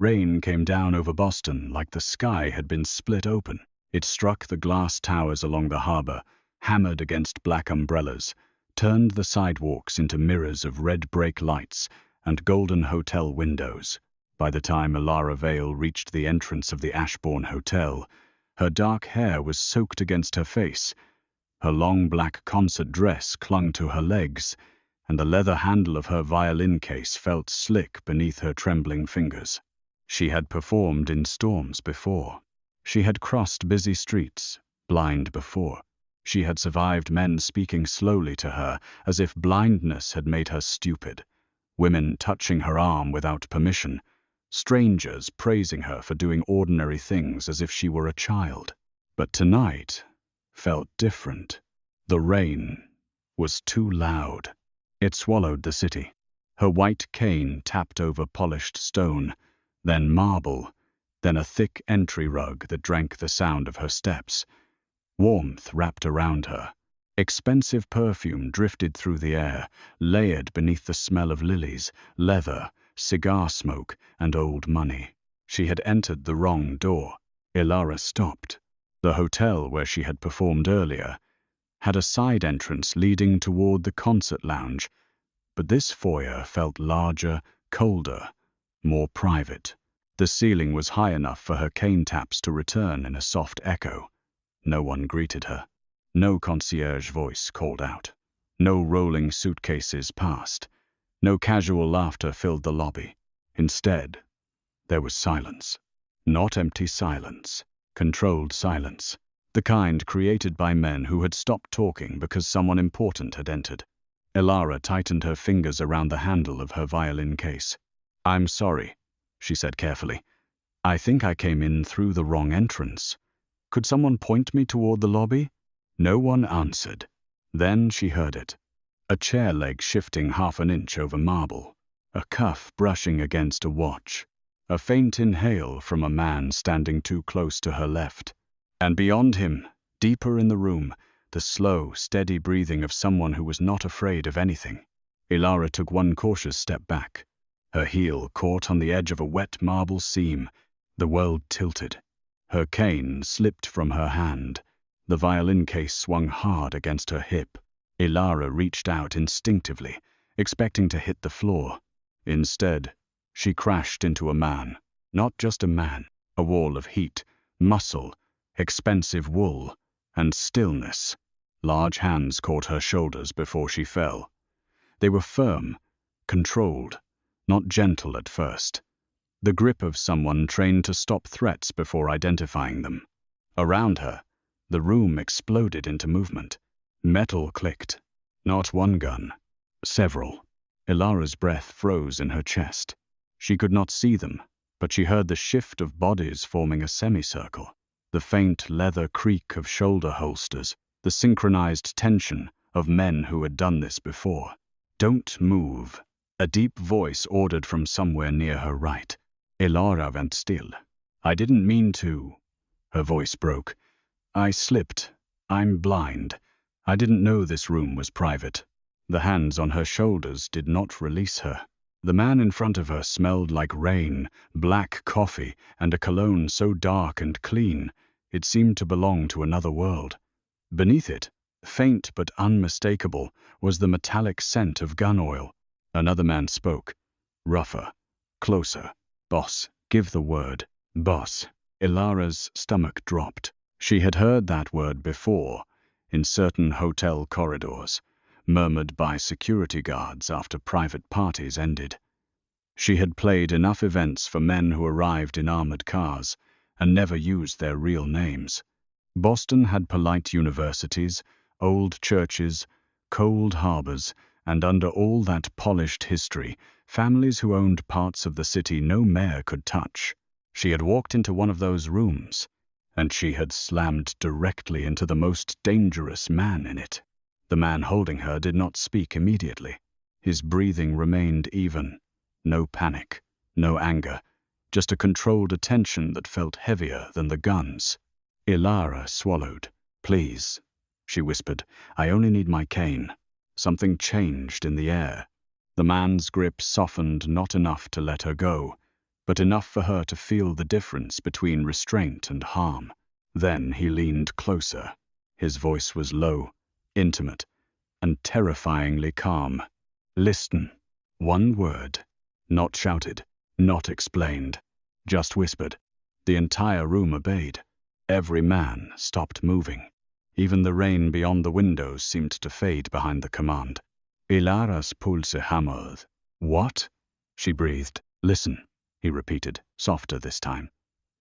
Rain came down over Boston like the sky had been split open. It struck the glass towers along the harbor, hammered against black umbrellas, turned the sidewalks into mirrors of red brake lights and golden hotel windows. By the time Elara Vale reached the entrance of the Ashbourne Hotel, her dark hair was soaked against her face. Her long black concert dress clung to her legs, and the leather handle of her violin case felt slick beneath her trembling fingers. She had performed in storms before. She had crossed busy streets, blind before. She had survived men speaking slowly to her as if blindness had made her stupid, women touching her arm without permission, strangers praising her for doing ordinary things as if she were a child. But tonight felt different. The rain was too loud. It swallowed the city. Her white cane tapped over polished stone, then marble, then a thick entry rug that drank the sound of her steps. Warmth wrapped around her. Expensive perfume drifted through the air, layered beneath the smell of lilies, leather, cigar smoke, and old money. She had entered the wrong door. Elara stopped. The hotel where she had performed earlier had a side entrance leading toward the concert lounge, but this foyer felt larger, colder, more private. The ceiling was high enough for her cane taps to return in a soft echo. No one greeted her. No concierge voice called out. No rolling suitcases passed. No casual laughter filled the lobby. Instead, there was silence. Not empty silence. Controlled silence. The kind created by men who had stopped talking because someone important had entered. Elara tightened her fingers around the handle of her violin case. "I'm sorry," she said carefully. "I think I came in through the wrong entrance. Could someone point me toward the lobby?" No one answered. Then she heard it. A chair leg shifting half an inch over marble. A cuff brushing against a watch. A faint inhale from a man standing too close to her left. And beyond him, deeper in the room, the slow, steady breathing of someone who was not afraid of anything. Elara took one cautious step back. Her heel caught on the edge of a wet marble seam. The world tilted. Her cane slipped from her hand. The violin case swung hard against her hip. Elara reached out instinctively, expecting to hit the floor. Instead, she crashed into a man. Not just a man, a wall of heat, muscle, expensive wool, and stillness. Large hands caught her shoulders before she fell. They were firm, controlled, not gentle at first. The grip of someone trained to stop threats before identifying them. Around her, the room exploded into movement. Metal clicked. Not one gun. Several. Elara's breath froze in her chest. She could not see them, but she heard the shift of bodies forming a semicircle. The faint leather creak of shoulder holsters. The synchronized tension of men who had done this before. "Don't move," a deep voice ordered from somewhere near her right. Elara went still. "I didn't mean to." Her voice broke. "I slipped. I'm blind. I didn't know this room was private." The hands on her shoulders did not release her. The man in front of her smelled like rain, black coffee, and a cologne so dark and clean, it seemed to belong to another world. Beneath it, faint but unmistakable, was the metallic scent of gun oil. Another man spoke. Rougher. Closer. "Boss, give the word." Boss. Elara's stomach dropped. She had heard that word before, in certain hotel corridors, murmured by security guards after private parties ended. She had played enough events for men who arrived in armored cars and never used their real names. Boston had polite universities, old churches, cold harbors, and under all that polished history, families who owned parts of the city no mayor could touch. She had walked into one of those rooms, and she had slammed directly into the most dangerous man in it. The man holding her did not speak immediately. His breathing remained even. No panic, no anger, just a controlled attention that felt heavier than the guns. Elara swallowed. "Please," she whispered, "I only need my cane." Something changed in the air. The man's grip softened not enough to let her go, but enough for her to feel the difference between restraint and harm. Then he leaned closer. His voice was low, intimate, and terrifyingly calm. "Listen." One word. Not shouted, not explained, just whispered. The entire room obeyed. Every man stopped moving. Even the rain beyond the windows seemed to fade behind the command. Elara's pulse hammered. "What?" she breathed. "Listen," he repeated, softer this time.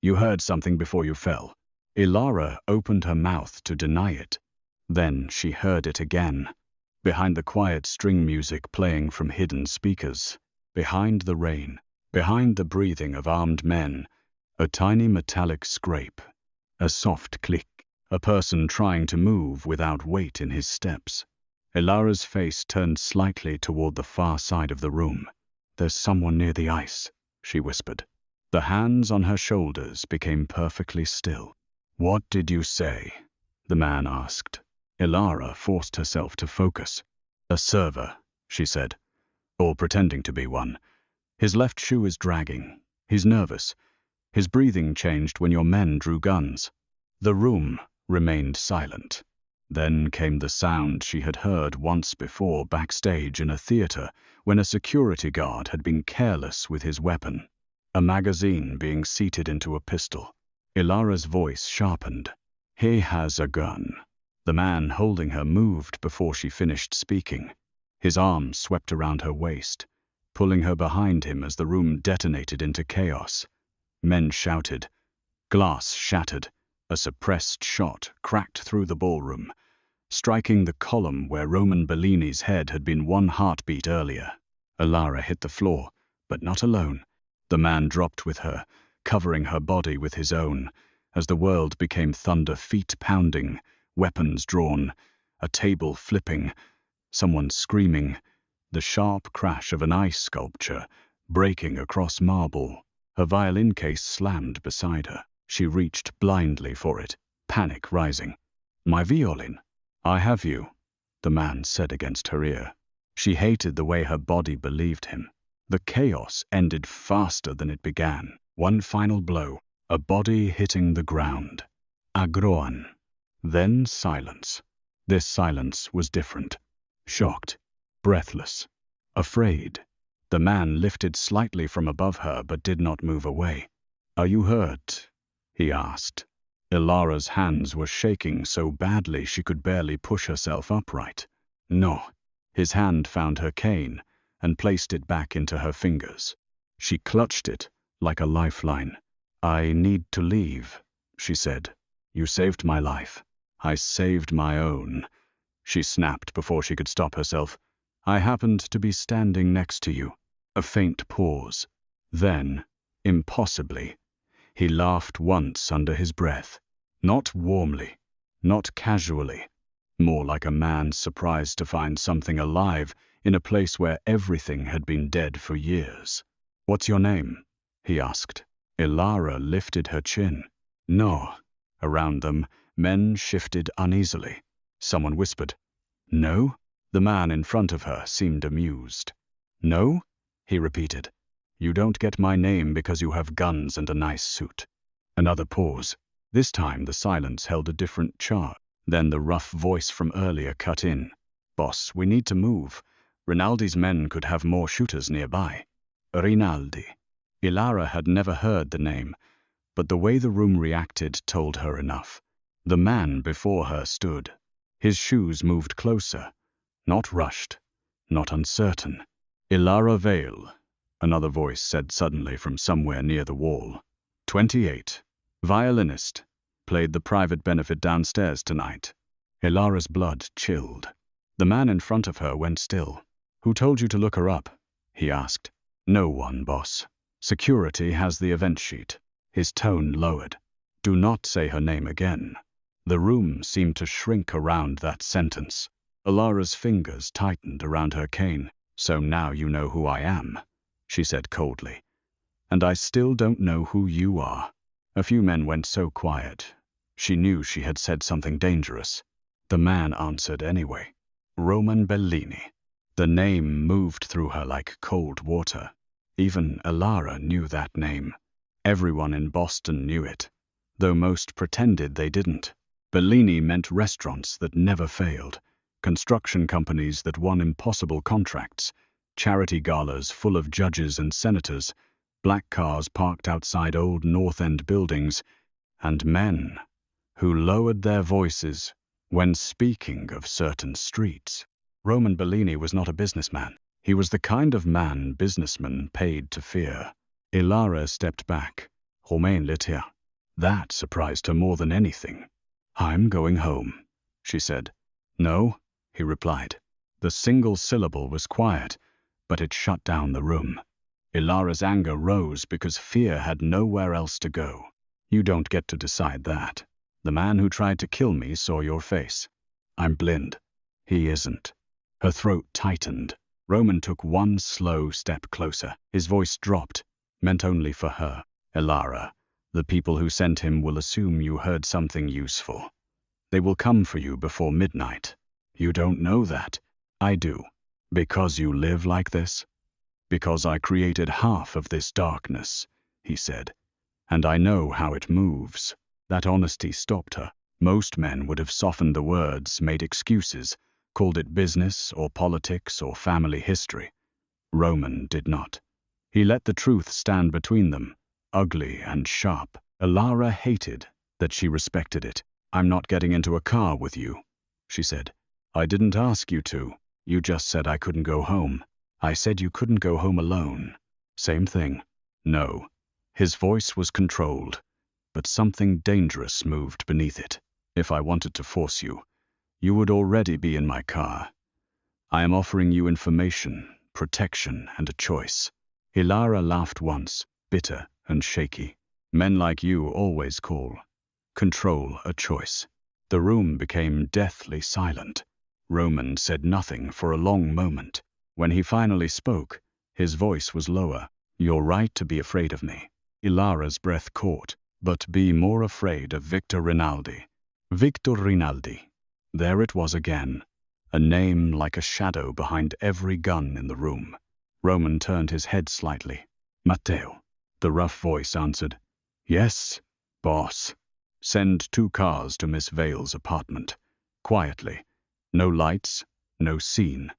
"You heard something before you fell." Elara opened her mouth to deny it. Then she heard it again. Behind the quiet string music playing from hidden speakers, behind the rain, behind the breathing of armed men, a tiny metallic scrape, a soft click, a person trying to move without weight in his steps. Elara's face turned slightly toward the far side of the room. "There's someone near the ice," she whispered. The hands on her shoulders became perfectly still. "What did you say?" the man asked. Elara forced herself to focus. "A server," she said, or pretending to be one. "His left shoe is dragging. He's nervous. His breathing changed when your men drew guns." The room remained silent. Then came the sound she had heard once before backstage in a theater when a security guard had been careless with his weapon. A magazine being seated into a pistol. Elara's voice sharpened. "He has a gun." The man holding her moved before she finished speaking. His arm swept around her waist, pulling her behind him as the room detonated into chaos. Men shouted. Glass shattered. A suppressed shot cracked through the ballroom, striking the column where Roman Bellini's head had been one heartbeat earlier. Elara hit the floor, but not alone. The man dropped with her, covering her body with his own, as the world became thunder, feet pounding, weapons drawn, a table flipping, someone screaming, the sharp crash of an ice sculpture breaking across marble. Her violin case slammed beside her. She reached blindly for it, panic rising. "My violin." "I have you," the man said against her ear. She hated the way her body believed him. The chaos ended faster than it began. One final blow, a body hitting the ground. Agroan. Then silence. This silence was different. Shocked, breathless, afraid. The man lifted slightly from above her but did not move away. "Are you hurt?" he asked. Elara's hands were shaking so badly she could barely push herself upright. "No." His hand found her cane and placed it back into her fingers. She clutched it like a lifeline. "I need to leave," she said. "You saved my life." "I saved my own," she snapped before she could stop herself. "I happened to be standing next to you." A faint pause. Then, impossibly, he laughed once under his breath. Not warmly, not casually, more like a man surprised to find something alive in a place where everything had been dead for years. "What's your name?" he asked. Elara lifted her chin. "No." Around them, men shifted uneasily. Someone whispered, "No?" The man in front of her seemed amused. "No?" he repeated. "You don't get my name because you have guns and a nice suit." Another pause. This time the silence held a different charge. Then the rough voice from earlier cut in. "Boss, we need to move. Rinaldi's men could have more shooters nearby." Rinaldi. Elara had never heard the name, but the way the room reacted told her enough. The man before her stood. His shoes moved closer, not rushed, not uncertain. "Elara Vale," another voice said suddenly from somewhere near the wall. 28. Violinist. Played the private benefit downstairs tonight. Elara's blood chilled. The man in front of her went still. "Who told you to look her up?" he asked. "No one, boss. Security has the event sheet." His tone lowered. "Do not say her name again." The room seemed to shrink around that sentence. Elara's fingers tightened around her cane. "So now you know who I am," she said coldly. "And I still don't know who you are." A few men went so quiet. She knew she had said something dangerous. The man answered anyway. "Roman Bellini." The name moved through her like cold water. Even Elara knew that name. Everyone in Boston knew it, though most pretended they didn't. Bellini meant restaurants that never failed, construction companies that won impossible contracts, charity galas full of judges and senators, black cars parked outside old North End buildings, and men who lowered their voices when speaking of certain streets. Roman Bellini was not a businessman. He was the kind of man businessmen paid to fear. Elara stepped back. Romain lit here. That surprised her more than anything. "I'm going home," she said. "No," he replied. The single syllable was quiet, but it shut down the room. Elara's anger rose because fear had nowhere else to go. "You don't get to decide that. The man who tried to kill me saw your face. I'm blind. He isn't." Her throat tightened. Roman took one slow step closer. His voice dropped, meant only for her. "Elara, the people who sent him will assume you heard something useful. They will come for you before midnight. You don't know that. I do. Because you live like this? Because I created half of this darkness," he said. "And I know how it moves." That honesty stopped her. Most men would have softened the words, made excuses, called it business or politics or family history. Roman did not. He let the truth stand between them, ugly and sharp. Elara hated that she respected it. "I'm not getting into a car with you," she said. "I didn't ask you to. You just said I couldn't go home. I said you couldn't go home alone." "Same thing." "No." His voice was controlled, but something dangerous moved beneath it. "If I wanted to force you, you would already be in my car. I am offering you information, protection, and a choice." Elara laughed once, bitter and shaky. "Men like you always call control a choice." The room became deathly silent. Roman said nothing for a long moment. When he finally spoke, his voice was lower. "You're right to be afraid of me." Elara's breath caught. "But be more afraid of Victor Rinaldi." Victor Rinaldi. There it was again, a name like a shadow behind every gun in the room. Roman turned his head slightly. "Matteo," the rough voice answered. "Yes, boss." "Send 2 cars to Miss Vale's apartment. Quietly. No lights, no scene.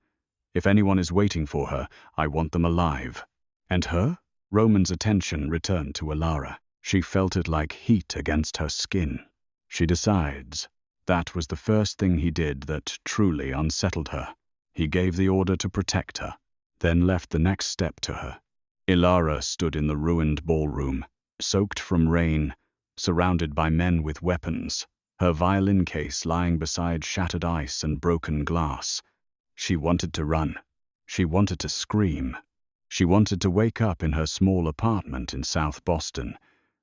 If anyone is waiting for her, I want them alive." "And her?" Roman's attention returned to Elara. She felt it like heat against her skin. "She decides." That was the first thing he did that truly unsettled her. He gave the order to protect her, then left the next step to her. Elara stood in the ruined ballroom, soaked from rain, surrounded by men with weapons, her violin case lying beside shattered ice and broken glass. She wanted to run. She wanted to scream. She wanted to wake up in her small apartment in South Boston,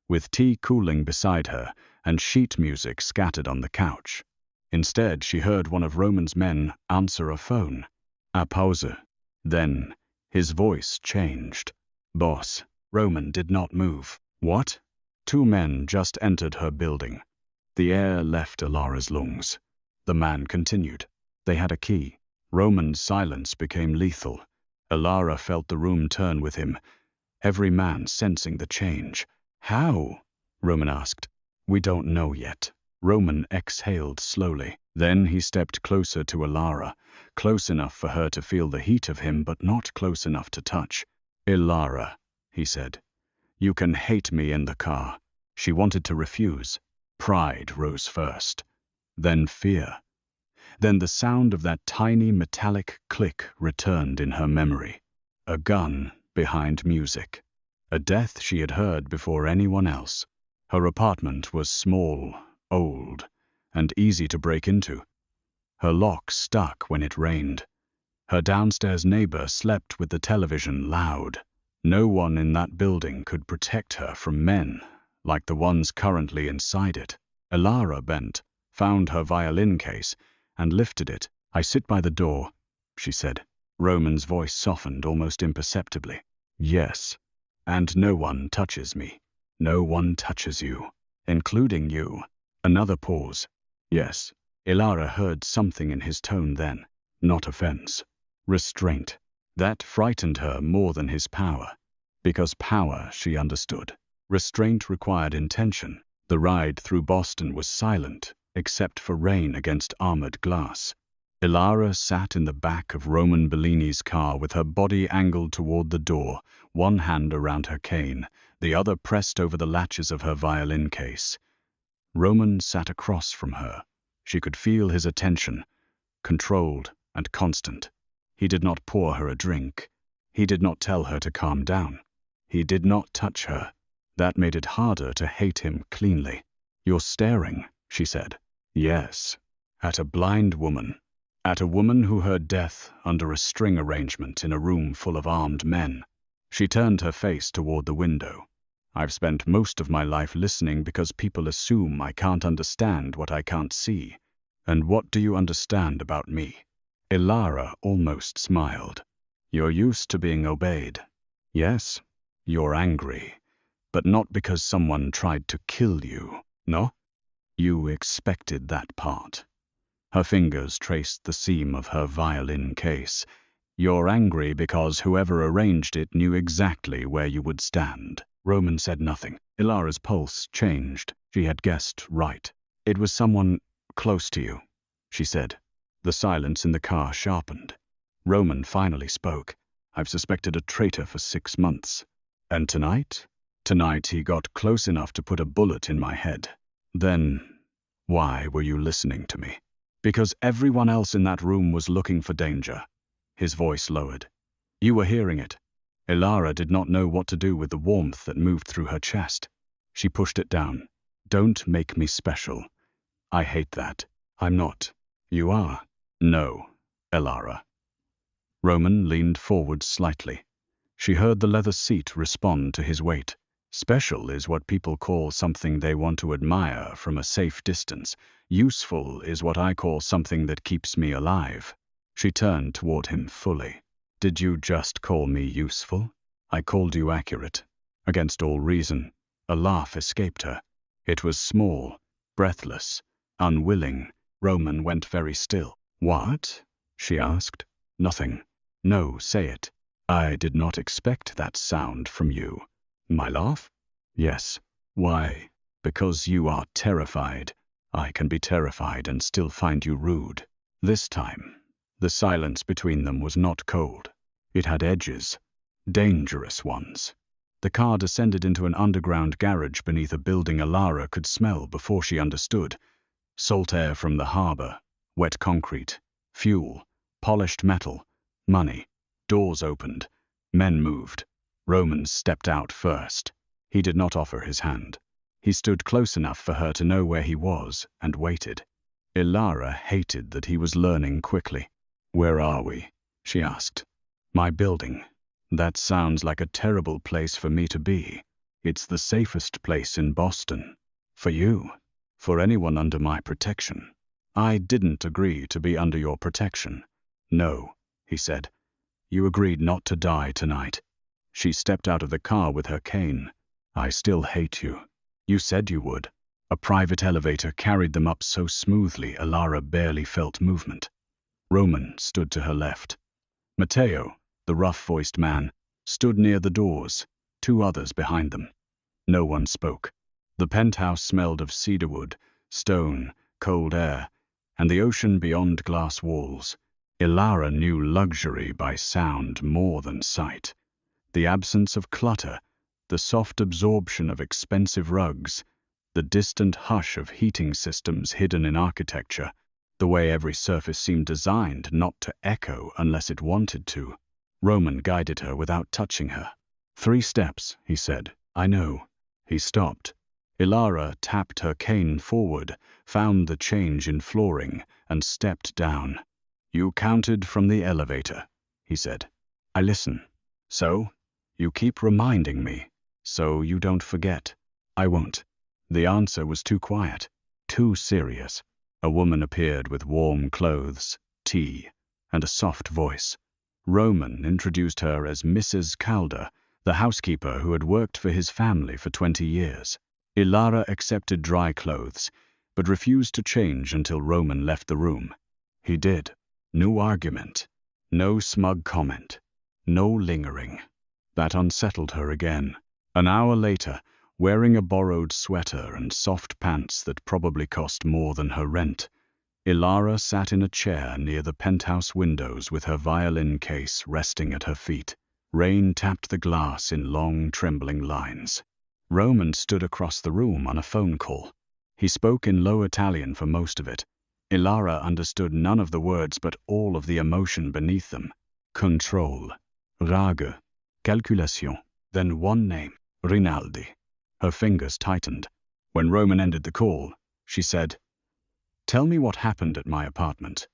with tea cooling beside her and sheet music scattered on the couch. Instead, she heard one of Roman's men answer a phone. "A pause." Then his voice changed. "Boss." Roman did not move. "What?" 2 men just entered her building. The air left Elara's lungs. The man continued. They had a key. Roman's silence became lethal. Elara felt the room turn with him, every man sensing the change. "How?" Roman asked. "We don't know yet." Roman exhaled slowly. Then he stepped closer to Elara, close enough for her to feel the heat of him, but not close enough to touch. "Elara," he said, "you can hate me in the car." She wanted to refuse. Pride rose first, then fear. Then the sound of that tiny metallic click returned in her memory. A gun behind music. A death she had heard before anyone else. Her apartment was small, old, and easy to break into. Her lock stuck when it rained. Her downstairs neighbor slept with the television loud. No one in that building could protect her from men like the ones currently inside it. Elara bent, found her violin case, and lifted it. "I sit by the door," she said. Roman's voice softened almost imperceptibly. "Yes. And no one touches me. No one touches you, including you." Another pause. "Yes." Elara heard something in his tone then. Not offense. Restraint. That frightened her more than his power. Because power, she understood. Restraint required intention. The ride through Boston was silent, except for rain against armored glass. Elara sat in the back of Roman Bellini's car with her body angled toward the door, one hand around her cane, the other pressed over the latches of her violin case. Roman sat across from her. She could feel his attention, controlled and constant. He did not pour her a drink. He did not tell her to calm down. He did not touch her. That made it harder to hate him cleanly. "You're staring," she said. "Yes, at a blind woman. At a woman who heard death under a string arrangement in a room full of armed men." She turned her face toward the window. "I've spent most of my life listening because people assume I can't understand what I can't see. And what do you understand about me?" Elara almost smiled. "You're used to being obeyed. Yes, you're angry. But not because someone tried to kill you, no? You expected that part." Her fingers traced the seam of her violin case. "You're angry because whoever arranged it knew exactly where you would stand." Roman said nothing. Elara's pulse changed. She had guessed right. "It was someone close to you," she said. The silence in the car sharpened. Roman finally spoke. "I've suspected a traitor for 6 months. And tonight? Tonight he got close enough to put a bullet in my head. Then, why were you listening to me?" "Because everyone else in that room was looking for danger." His voice lowered. "You were hearing it." Elara did not know what to do with the warmth that moved through her chest. She pushed it down. "Don't make me special. I hate that. I'm not." "You are." "No, Elara." Roman leaned forward slightly. She heard the leather seat respond to his weight. "Special is what people call something they want to admire from a safe distance. Useful is what I call something that keeps me alive." She turned toward him fully. "Did you just call me useful?" "I called you accurate." Against all reason, a laugh escaped her. It was small, breathless, unwilling. Roman went very still. "What?" she asked. "Nothing." "No, say it." "I did not expect that sound from you." "My laugh?" "Yes." "Why?" "Because you are terrified. I can be terrified and still find you rude." This time, the silence between them was not cold. It had edges, dangerous ones. The car descended into an underground garage beneath a building Elara could smell before she understood. Salt air from the harbor, wet concrete, fuel, polished metal, money. Doors opened. Men moved. Roman stepped out first. He did not offer his hand. He stood close enough for her to know where he was and waited. Elara hated that he was learning quickly. "Where are we?" she asked. "My building." "That sounds like a terrible place for me to be." "It's the safest place in Boston." "For you." "For anyone under my protection." "I didn't agree to be under your protection." "No," he said. "You agreed not to die tonight." She stepped out of the car with her cane. "I still hate you." "You said you would." A private elevator carried them up so smoothly Elara barely felt movement. Roman stood to her left. Matteo, the rough-voiced man, stood near the doors, 2 others behind them. No one spoke. The penthouse smelled of cedarwood, stone, cold air, and the ocean beyond glass walls. Elara knew luxury by sound more than sight. The absence of clutter, the soft absorption of expensive rugs, the distant hush of heating systems hidden in architecture, the way every surface seemed designed not to echo unless it wanted to. Roman guided her without touching her. 3 steps, he said. "I know." He stopped. Elara tapped her cane forward, found the change in flooring, and stepped down. "You counted from the elevator," he said. "I listen." "So? You keep reminding me. So you don't forget." "I won't." The answer was too quiet, too serious. A woman appeared with warm clothes, tea, and a soft voice. Roman introduced her as Mrs. Calder, the housekeeper who had worked for his family for 20 years. Elara accepted dry clothes, but refused to change until Roman left the room. He did. No argument, no smug comment, no lingering. That unsettled her again. An hour later, wearing a borrowed sweater and soft pants that probably cost more than her rent, Elara sat in a chair near the penthouse windows with her violin case resting at her feet. Rain tapped the glass in long, trembling lines. Roman stood across the room on a phone call. He spoke in low Italian for most of it. Elara understood none of the words but all of the emotion beneath them. Control, rage, calculation, then one name, Rinaldi. Her fingers tightened. When Roman ended the call, she said, "Tell me what happened at my apartment."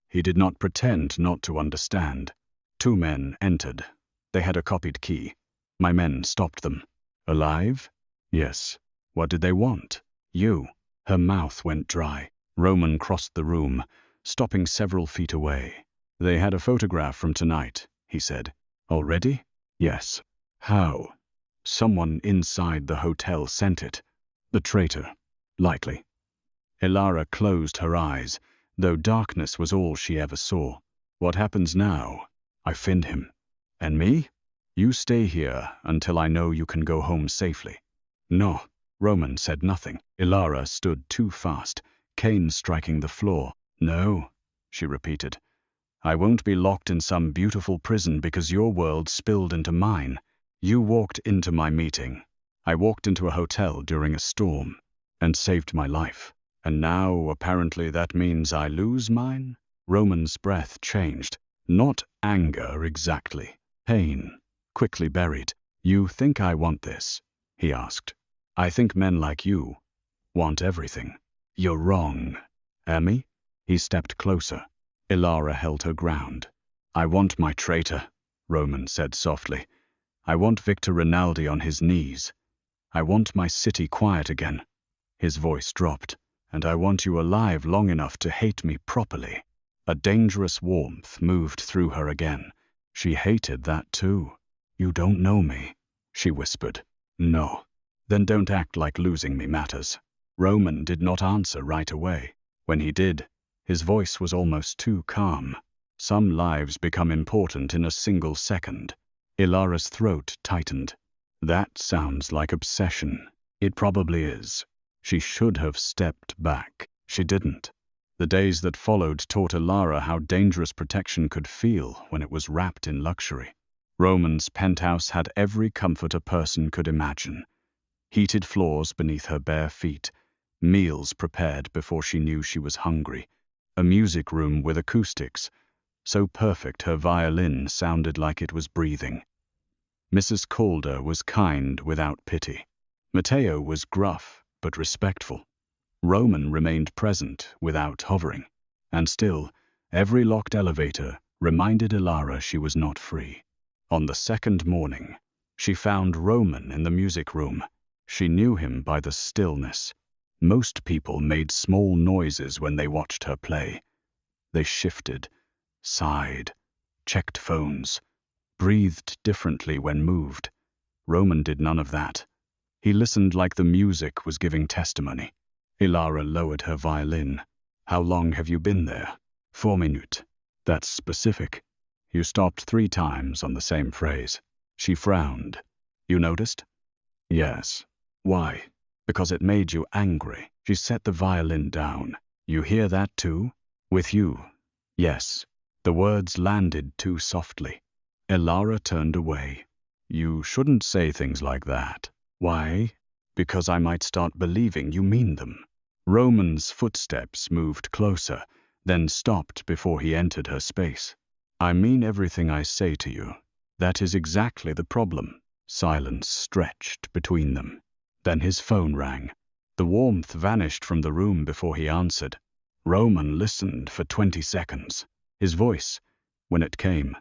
He did not pretend not to understand. 2 men entered. They had a copied key. My men stopped them. Alive? Yes. What did they want? You. Her mouth went dry. Roman crossed the room, stopping several feet away. They had a photograph from tonight, he said. Already? Yes. How? Someone inside the hotel sent it. The traitor. Likely. Elara closed her eyes, though darkness was all she ever saw. What happens now? I find him. And me? You stay here until I know you can go home safely. No. Roman said nothing. Elara stood too fast, cane striking the floor. No, she repeated. I won't be locked in some beautiful prison because your world spilled into mine. You walked into my meeting. I walked into a hotel during a storm and saved my life. And now, apparently, that means I lose mine? Roman's breath changed. Not anger exactly. Pain, quickly buried. You think I want this? He asked. I think men like you want everything. You're wrong. Emmy? He stepped closer. Elara held her ground. I want my traitor, Roman said softly. I want Victor Rinaldi on his knees. I want my city quiet again. His voice dropped. And I want you alive long enough to hate me properly. A dangerous warmth moved through her again. She hated that too. You don't know me, she whispered. No. Then don't act like losing me matters. Roman did not answer right away. When he did, his voice was almost too calm. Some lives become important in a single second. Elara's throat tightened. That sounds like obsession. It probably is. She should have stepped back. She didn't. The days that followed taught Elara how dangerous protection could feel when it was wrapped in luxury. Roman's penthouse had every comfort a person could imagine. Heated floors beneath her bare feet, meals prepared before she knew she was hungry, a music room with acoustics, so perfect her violin sounded like it was breathing. Mrs. Calder was kind without pity. Matteo was gruff but respectful. Roman remained present without hovering. And still, every locked elevator reminded Elara she was not free. On the second morning, she found Roman in the music room. She knew him by the stillness. Most people made small noises when they watched her play. They shifted, sighed, checked phones, breathed differently when moved. Roman did none of that. He listened like the music was giving testimony. Elara lowered her violin. How long have you been there? 4 minutes. That's specific. You stopped 3 times on the same phrase. She frowned. You noticed? Yes. Why? Because it made you angry. She set the violin down. You hear that too? With you? Yes. The words landed too softly. Elara turned away. You shouldn't say things like that. Why? Because I might start believing you mean them. Roman's footsteps moved closer, then stopped before he entered her space. I mean everything I say to you. That is exactly the problem. Silence stretched between them. Then his phone rang. The warmth vanished from the room before he answered. Roman listened for 20 seconds. His voice, when it came,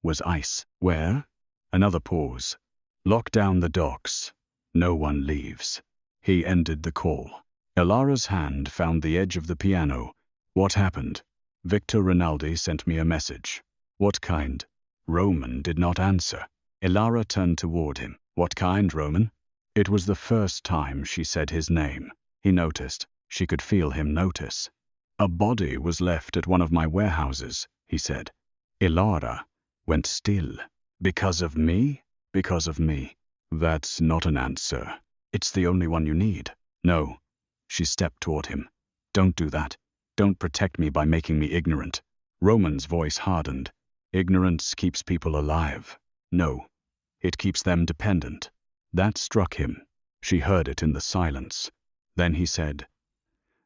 was ice. Where? Another pause. Lock down the docks. No one leaves. He ended the call. Elara's hand found the edge of the piano. What happened? Victor Rinaldi sent me a message. What kind? Roman did not answer. Elara turned toward him. What kind, Roman? It was the first time she said his name. He noticed. She could feel him notice. A body was left at one of my warehouses, he said. Elara went still. Because of me? Because of me. That's not an answer. It's the only one you need. No. She stepped toward him. Don't do that. Don't protect me by making me ignorant. Roman's voice hardened. Ignorance keeps people alive. No. It keeps them dependent. That struck him. She heard it in the silence. Then he said,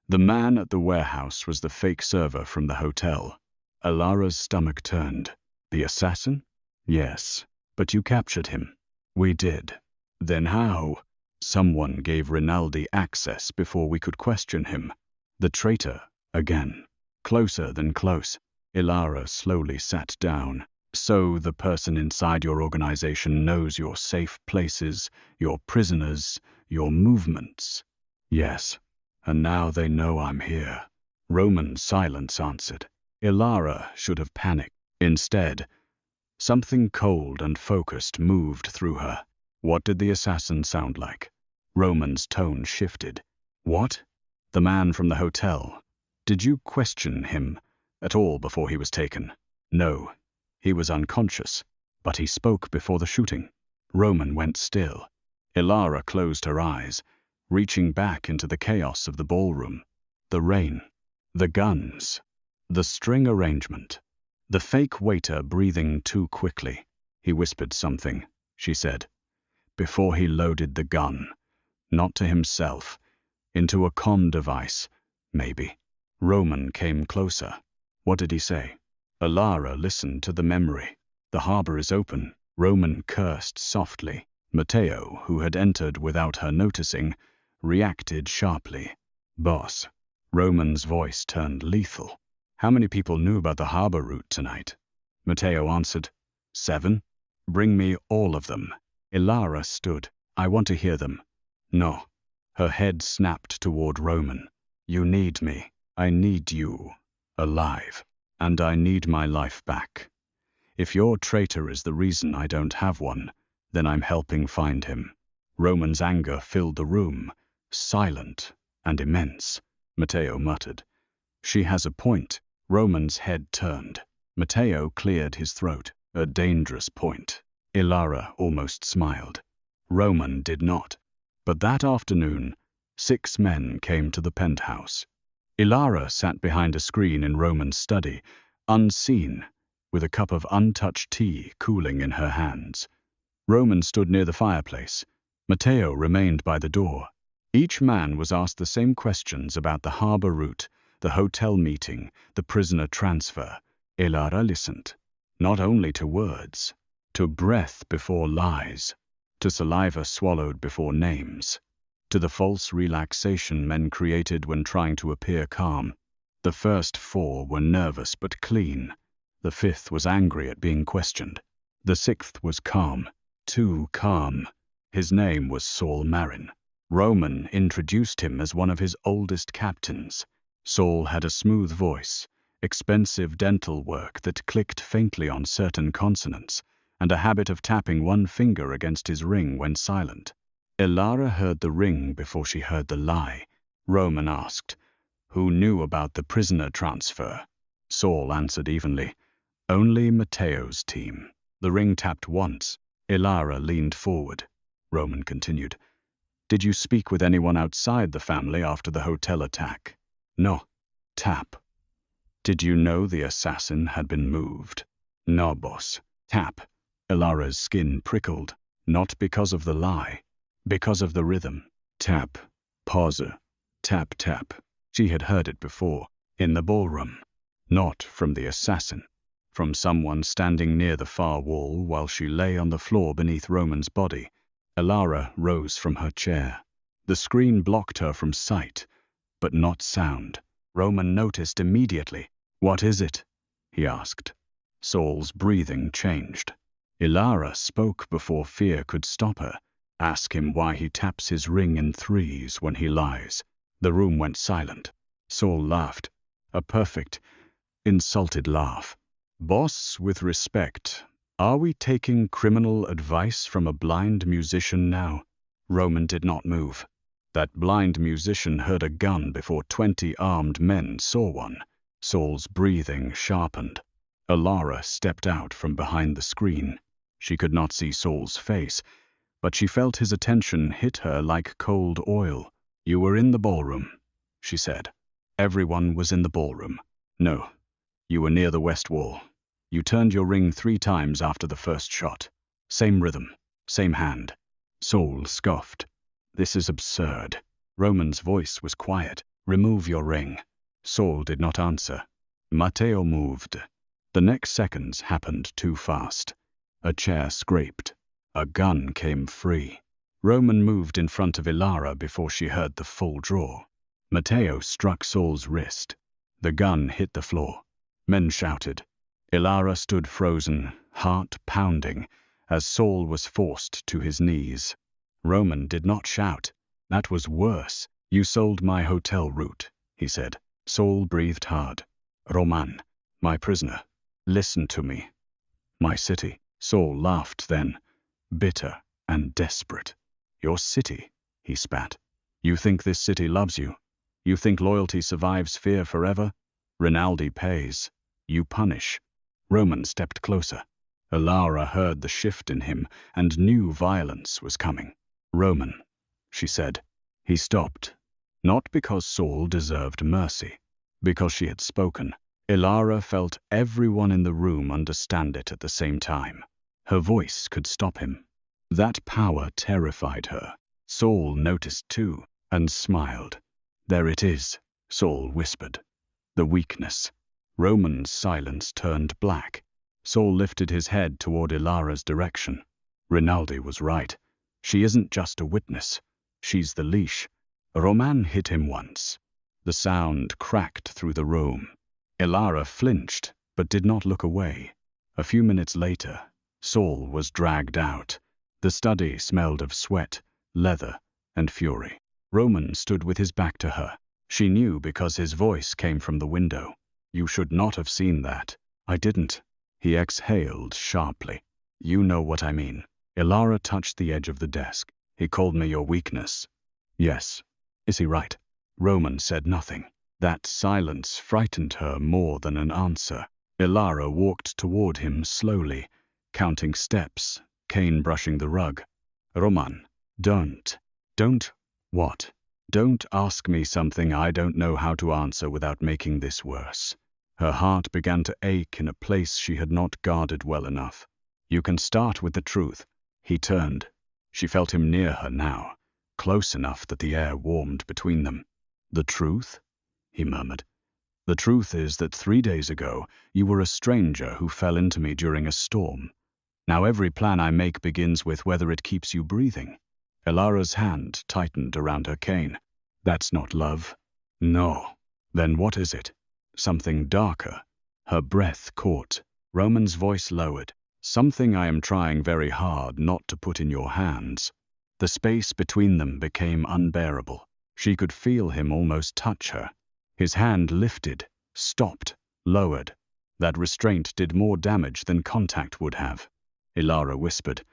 "The man at the warehouse was the fake server from the hotel." Elara's stomach turned. The assassin? Yes. But you captured him. We did. Then how? Someone gave Rinaldi access before we could question him. The traitor, again. Closer than close. Elara slowly sat down. So the person inside your organization knows your safe places, your prisoners, your movements. Yes. And now they know I'm here. Roman's silence answered. Elara should have panicked. Instead, something cold and focused moved through her. What did the assassin sound like? Roman's tone shifted. What? The man from the hotel. Did you question him at all before he was taken? No. He was unconscious, but he spoke before the shooting. Roman went still. Elara closed her eyes, reaching back into the chaos of the ballroom. The rain, the guns, the string arrangement, the fake waiter breathing too quickly. He whispered something, she said, before he loaded the gun. Not to himself, into a comm device, maybe. Roman came closer. What did he say? Elara listened to the memory. The harbor is open. Roman cursed softly. Matteo, who had entered without her noticing, reacted sharply. Boss. Roman's voice turned lethal. How many people knew about the harbor route tonight? Matteo answered, 7. Bring me all of them. Elara stood. I want to hear them. No. Her head snapped toward Roman. You need me. I need you. Alive. And I need my life back. If your traitor is the reason I don't have one, then I'm helping find him. Roman's anger filled the room, silent and immense. Matteo muttered. She has a point. Roman's head turned. Matteo cleared his throat. A dangerous point. Elara almost smiled. Roman did not. But that afternoon, 6 men came to the penthouse. Elara sat behind a screen in Roman's study, unseen, with a cup of untouched tea cooling in her hands. Roman stood near the fireplace. Matteo remained by the door. Each man was asked the same questions about the harbor route, the hotel meeting, the prisoner transfer. Elara listened, not only to words, to breath before lies, to saliva swallowed before names, to the false relaxation men created when trying to appear calm. The first 4 were nervous but clean. The 5th was angry at being questioned. The 6th was calm, too calm. His name was Saul Marin. Roman introduced him as one of his oldest captains. Saul had a smooth voice, expensive dental work that clicked faintly on certain consonants, and a habit of tapping one finger against his ring when silent. Elara heard the ring before she heard the lie. Roman asked, who knew about the prisoner transfer? Saul answered evenly, only Matteo's team. The ring tapped once. Elara leaned forward. Roman continued, did you speak with anyone outside the family after the hotel attack? No. Tap. Did you know the assassin had been moved? No, boss. Tap. Elara's skin prickled, not because of the lie, because of the rhythm. Tap. Pause. Tap, tap. She had heard it before, in the ballroom. Not from the assassin. From someone standing near the far wall while she lay on the floor beneath Roman's body. Elara rose from her chair. The screen blocked her from sight, but not sound. Roman noticed immediately. What is it? He asked. Saul's breathing changed. Elara spoke before fear could stop her. Ask him why he taps his ring in 3s when he lies. The room went silent. Saul laughed. A perfect, insulted laugh. Boss, with respect, are we taking criminal advice from a blind musician now? Roman did not move. That blind musician heard a gun before 20 armed men saw one. Saul's breathing sharpened. Elara stepped out from behind the screen. She could not see Saul's face, but she felt his attention hit her like cold oil. "You were in the ballroom," she said. "Everyone was in the ballroom." "No, you were near the west wall. You turned your ring 3 times after the first shot. Same rhythm, same hand." Saul scoffed. "This is absurd." Roman's voice was quiet. "Remove your ring." Saul did not answer. Matteo moved. The next seconds happened too fast. A chair scraped. A gun came free. Roman moved in front of Elara before she heard the full draw. Matteo struck Saul's wrist. The gun hit the floor. Men shouted. Elara stood frozen, heart pounding, as Saul was forced to his knees. Roman did not shout. That was worse. "You sold my hotel route," he said. Saul breathed hard. "Roman, my prisoner, listen to me. My city." Saul laughed then, bitter and desperate. "Your city," he spat. "You think this city loves you? You think loyalty survives fear forever? Rinaldi pays. You punish." Roman stepped closer. Elara heard the shift in him and knew violence was coming. "Roman," she said. He stopped, not because Saul deserved mercy, because she had spoken. Elara felt everyone in the room understand it at the same time. Her voice could stop him. That power terrified her. Saul noticed too, and smiled. "There it is," Saul whispered. "The weakness." Roman's silence turned black. Saul lifted his head toward Elara's direction. Rinaldi was right. She isn't just a witness. She's the leash. Roman hit him once. The sound cracked through the room. Elara flinched, but did not look away. A few minutes later, Saul was dragged out. The study smelled of sweat, leather, and fury. Roman stood with his back to her. She knew because his voice came from the window. "You should not have seen that." "I didn't." He exhaled sharply. "You know what I mean." Elara touched the edge of the desk. "He called me your weakness." "Yes. Is he right?" Roman said nothing. That silence frightened her more than an answer. Elara walked toward him slowly, counting steps, cane brushing the rug. "Roman, don't. What? Don't ask me something I don't know how to answer without making this worse." Her heart began to ache in a place she had not guarded well enough. "You can start with the truth." He turned. She felt him near her now, close enough that the air warmed between them. "The truth?" he murmured. "The truth is that 3 days ago you were a stranger who fell into me during a storm. Now every plan I make begins with whether it keeps you breathing." Elara's hand tightened around her cane. "That's not love." "No." "Then what is it?" "Something darker." Her breath caught. Roman's voice lowered. "Something I am trying very hard not to put in your hands." The space between them became unbearable. She could feel him almost touch her. His hand lifted, stopped, lowered. That restraint did more damage than contact would have. Elara whispered,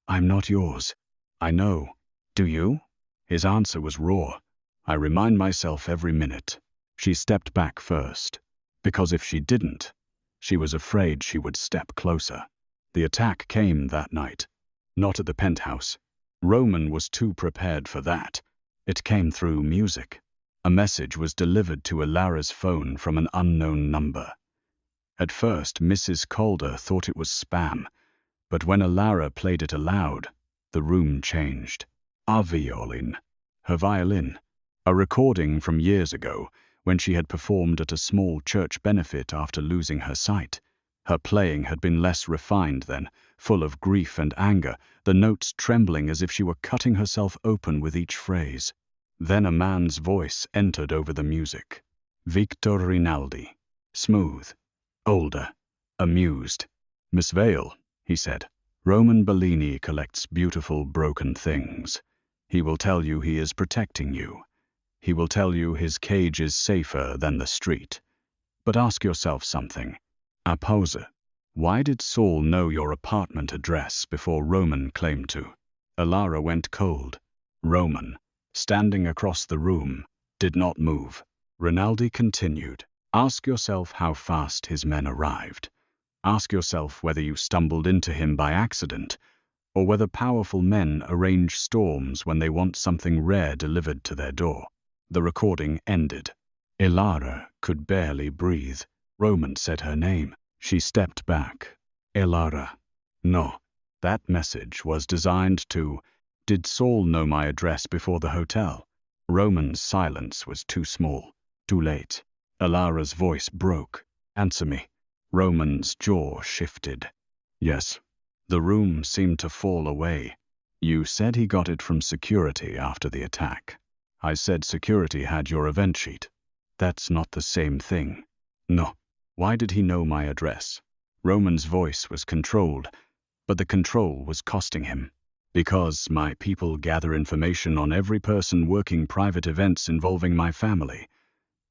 "I'm not yours." "I know." "Do you?" His answer was raw. "I remind myself every minute." She stepped back first, because if she didn't, she was afraid she would step closer. The attack came that night, not at the penthouse. Roman was too prepared for that. It came through music. A message was delivered to Elara's phone from an unknown number. At first, Mrs. Calder thought it was spam, but when Elara played it aloud, the room changed. A violin. Her violin. A recording from years ago, when she had performed at a small church benefit after losing her sight. Her playing had been less refined then, full of grief and anger, the notes trembling as if she were cutting herself open with each phrase. Then a man's voice entered over the music. Victor Rinaldi. Smooth. Older. Amused. "Miss Vale," he said. "Roman Bellini collects beautiful broken things. He will tell you he is protecting you. He will tell you his cage is safer than the street. But ask yourself something. A pause. Why did Saul know your apartment address before Roman claimed to?" Elara went cold. Roman, standing across the room, did not move. Rinaldi continued. "Ask yourself how fast his men arrived. Ask yourself whether you stumbled into him by accident, or whether powerful men arrange storms when they want something rare delivered to their door. The recording ended. Elara could barely breathe. Roman said her name. She stepped back. Elara. No. That message was designed to, did Saul know my address before the hotel? Roman's silence was too small. Too late. Elara's voice broke. Answer me. Roman's jaw shifted. Yes. The room seemed to fall away. You said he got it from security after the attack. I said security had your event sheet. That's not the same thing. No. Why did he know my address? Roman's voice was controlled, but the control was costing him. Because my people gather information on every person working private events involving my family.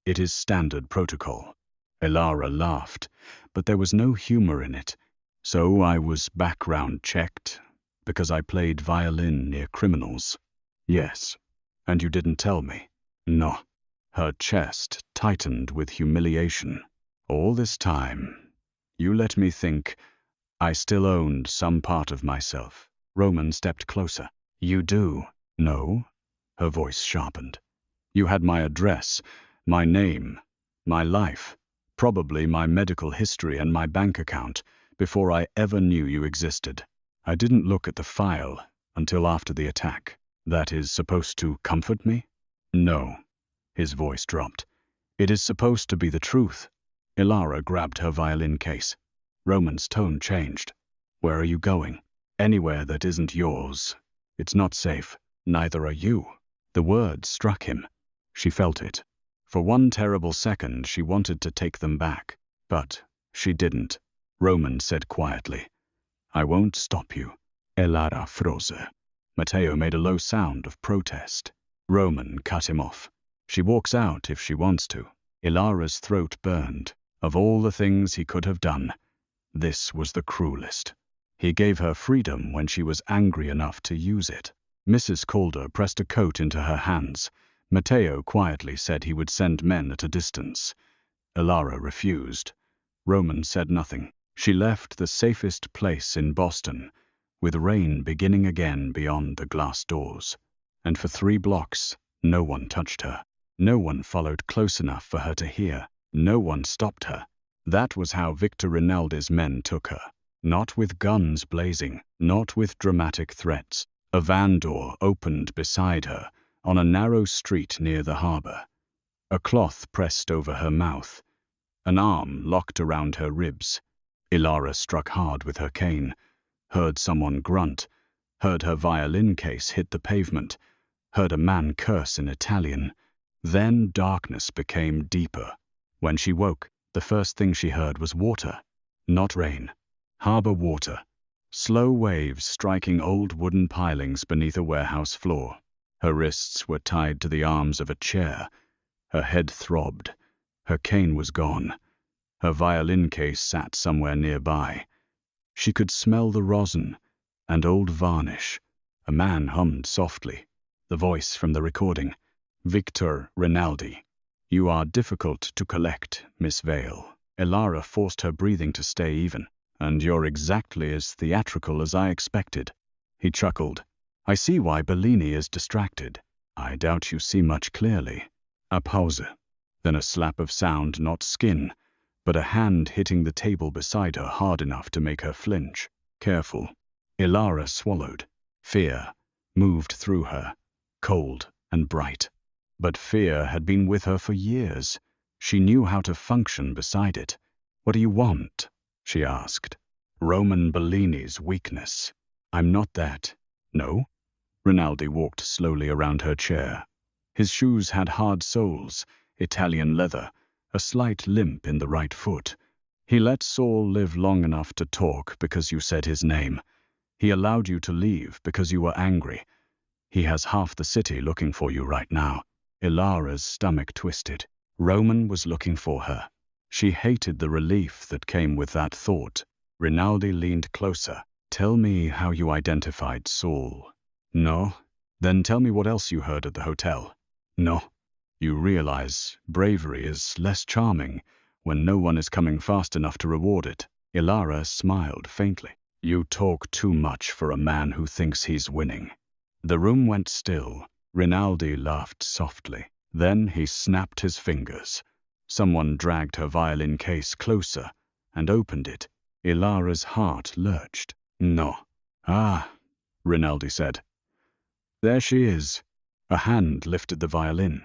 It is standard protocol. Elara laughed, but there was no humor in it. So I was background checked, because I played violin near criminals. Yes. And you didn't tell me? No. Her chest tightened with humiliation. All this time, you let me think I still owned some part of myself. Roman stepped closer. You do? No. Her voice sharpened. You had my address, my name, my life, probably my medical history and my bank account, before I ever knew you existed. I didn't look at the file until after the attack. That is supposed to comfort me? No. His voice dropped. It is supposed to be the truth. Elara grabbed her violin case. Roman's tone changed. Where are you going? Anywhere that isn't yours. It's not safe. Neither are you. The word struck him. She felt it. For one terrible second, she wanted to take them back. But she didn't. Roman said quietly, I won't stop you. Elara froze. Matteo made a low sound of protest. Roman cut him off. She walks out if she wants to. Elara's throat burned. Of all the things he could have done, this was the cruelest. He gave her freedom when she was angry enough to use it. Mrs. Calder pressed a coat into her hands. Matteo quietly said he would send men at a distance. Elara refused. Roman said nothing. She left the safest place in Boston, with rain beginning again beyond the glass doors. And for 3 blocks, no one touched her. No one followed close enough for her to hear. No one stopped her. That was how Victor Rinaldi's men took her. Not with guns blazing, not with dramatic threats. A van door opened beside her, on a narrow street near the harbor. A cloth pressed over her mouth. An arm locked around her ribs. Elara struck hard with her cane, heard someone grunt, heard her violin case hit the pavement, heard a man curse in Italian. Then darkness became deeper. When she woke, the first thing she heard was water. Not rain. Harbor water. Slow waves striking old wooden pilings beneath a warehouse floor. Her wrists were tied to the arms of a chair. Her head throbbed. Her cane was gone. Her violin case sat somewhere nearby. She could smell the rosin and old varnish. A man hummed softly. The voice from the recording. Victor Rinaldi. You are difficult to collect, Miss Vale. Elara forced her breathing to stay even. And you're exactly as theatrical as I expected. He chuckled. I see why Bellini is distracted. I doubt you see much clearly. A pause. Then a slap of sound, not skin, but a hand hitting the table beside her hard enough to make her flinch. Careful. Elara swallowed. Fear moved through her, cold and bright. But fear had been with her for years. She knew how to function beside it. What do you want? She asked. Roman Bellini's weakness. I'm not that. No? Rinaldi walked slowly around her chair. His shoes had hard soles, Italian leather, a slight limp in the right foot. He let Saul live long enough to talk because you said his name. He allowed you to leave because you were angry. He has half the city looking for you right now. Elara's stomach twisted. Roman was looking for her. She hated the relief that came with that thought. Rinaldi leaned closer. Tell me how you identified Saul. No? Then tell me what else you heard at the hotel. No. You realize bravery is less charming when no one is coming fast enough to reward it. Elara smiled faintly. You talk too much for a man who thinks he's winning. The room went still. Rinaldi laughed softly. Then he snapped his fingers. Someone dragged her violin case closer and opened it. Elara's heart lurched. No. Ah, Rinaldi said. There she is. A hand lifted the violin.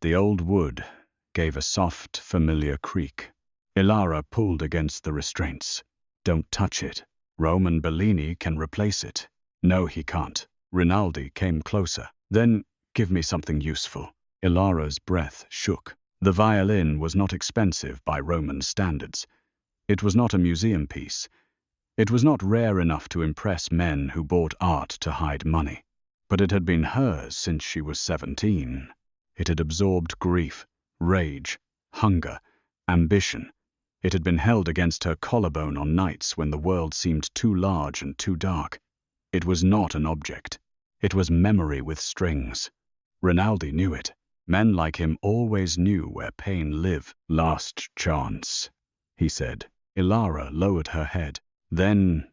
The old wood gave a soft, familiar creak. Elara pulled against the restraints. Don't touch it. Roman Bellini can replace it. No, he can't. Rinaldi came closer. Then give me something useful. Elara's breath shook. The violin was not expensive by Roman standards. It was not a museum piece. It was not rare enough to impress men who bought art to hide money. But it had been hers since she was 17. It had absorbed grief, rage, hunger, ambition. It had been held against her collarbone on nights when the world seemed too large and too dark. It was not an object. It was memory with strings. Rinaldi knew it. Men like him always knew where pain lived. Last chance, he said. Elara lowered her head. Then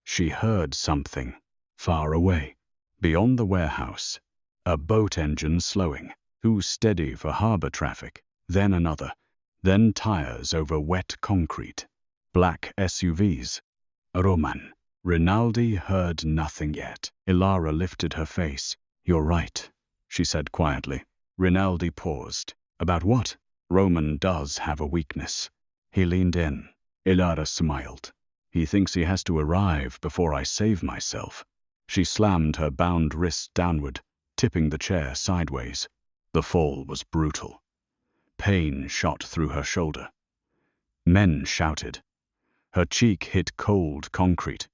she heard something, far away, beyond the warehouse. A boat engine slowing, too steady for harbor traffic. Then another. Then tires over wet concrete. Black SUVs. Roman. Rinaldi heard nothing yet. Elara lifted her face. You're right, she said quietly. Rinaldi paused. About what? Roman does have a weakness. He leaned in. Elara smiled. He thinks he has to arrive before I save myself. She slammed her bound wrist downward, tipping the chair sideways. The fall was brutal. Pain shot through her shoulder. Men shouted. Her cheek hit cold concrete.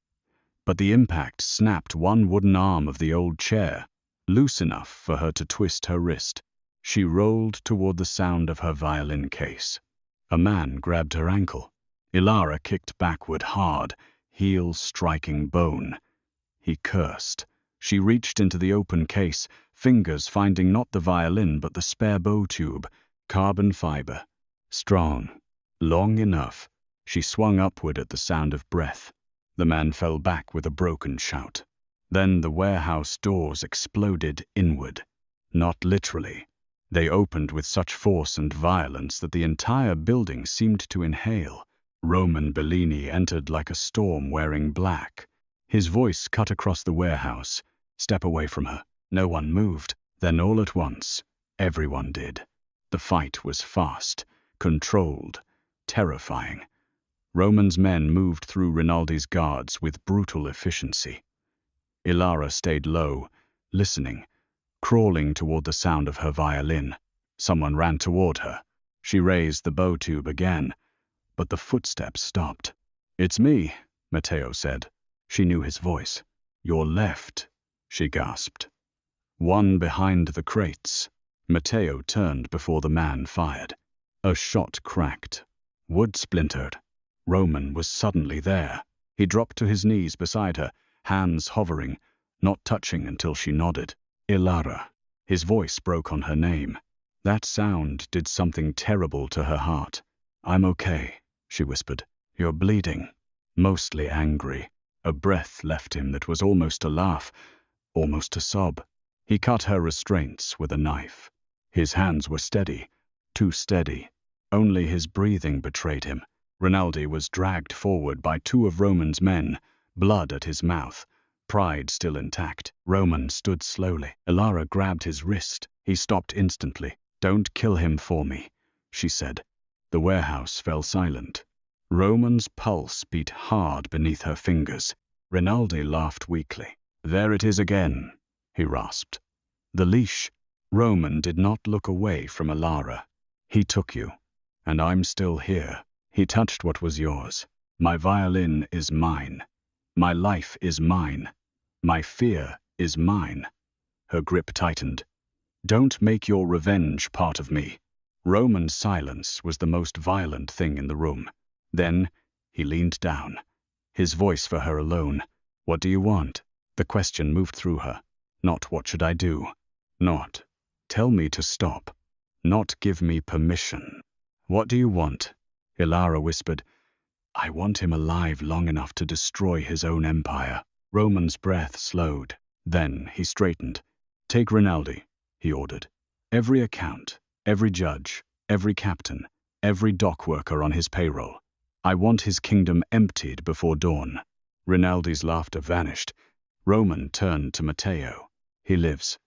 But the impact snapped one wooden arm of the old chair, loose enough for her to twist her wrist. She rolled toward the sound of her violin case. A man grabbed her ankle. Elara kicked backward hard, heel striking bone. He cursed. She reached into the open case, fingers finding not the violin but the spare bow tube. Carbon fiber. Strong. Long enough. She swung upward at the sound of breath. The man fell back with a broken shout. Then the warehouse doors exploded inward. Not literally. They opened with such force and violence that the entire building seemed to inhale. Roman Bellini entered like a storm wearing black. His voice cut across the warehouse. Step away from her. No one moved. Then all at once, everyone did. The fight was fast, controlled, terrifying. Roman's men moved through Rinaldi's guards with brutal efficiency. Elara stayed low, listening, crawling toward the sound of her violin. Someone ran toward her. She raised the bow tube again, but the footsteps stopped. It's me, Matteo said. She knew his voice. Your left, she gasped. One behind the crates. Matteo turned before the man fired. A shot cracked. Wood splintered. Roman was suddenly there. He dropped to his knees beside her, hands hovering, not touching until she nodded. Elara. His voice broke on her name. That sound did something terrible to her heart. I'm okay, she whispered. You're bleeding. Mostly angry. A breath left him that was almost a laugh, almost a sob. He cut her restraints with a knife. His hands were steady, too steady. Only his breathing betrayed him. Rinaldi was dragged forward by two of Roman's men, blood at his mouth, pride still intact. Roman stood slowly. Elara grabbed his wrist. He stopped instantly. Don't kill him for me, she said. The warehouse fell silent. Roman's pulse beat hard beneath her fingers. Rinaldi laughed weakly. There it is again, he rasped. The leash. Roman did not look away from Elara. He took you, and I'm still here. He touched what was yours. My violin is mine. My life is mine. My fear is mine. Her grip tightened. Don't make your revenge part of me. Roman's silence was the most violent thing in the room. Then he leaned down, his voice for her alone. What do you want? The question moved through her. Not what should I do? Not tell me to stop. Not give me permission. What do you want? Elara whispered. I want him alive long enough to destroy his own empire. Roman's breath slowed. Then he straightened. Take Rinaldi, he ordered. Every account, every judge, every captain, every dock worker on his payroll. I want his kingdom emptied before dawn. Rinaldi's laughter vanished. Roman turned to Matteo. He lives.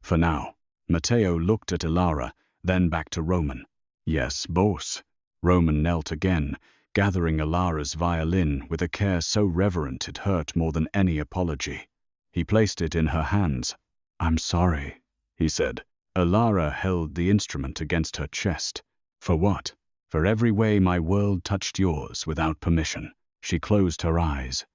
For now. Matteo looked at Elara, then back to Roman. Yes, boss. Roman knelt again, gathering Elara's violin with a care so reverent it hurt more than any apology. He placed it in her hands. I'm sorry, he said. Elara held the instrument against her chest. For what? For every way my world touched yours without permission. She closed her eyes.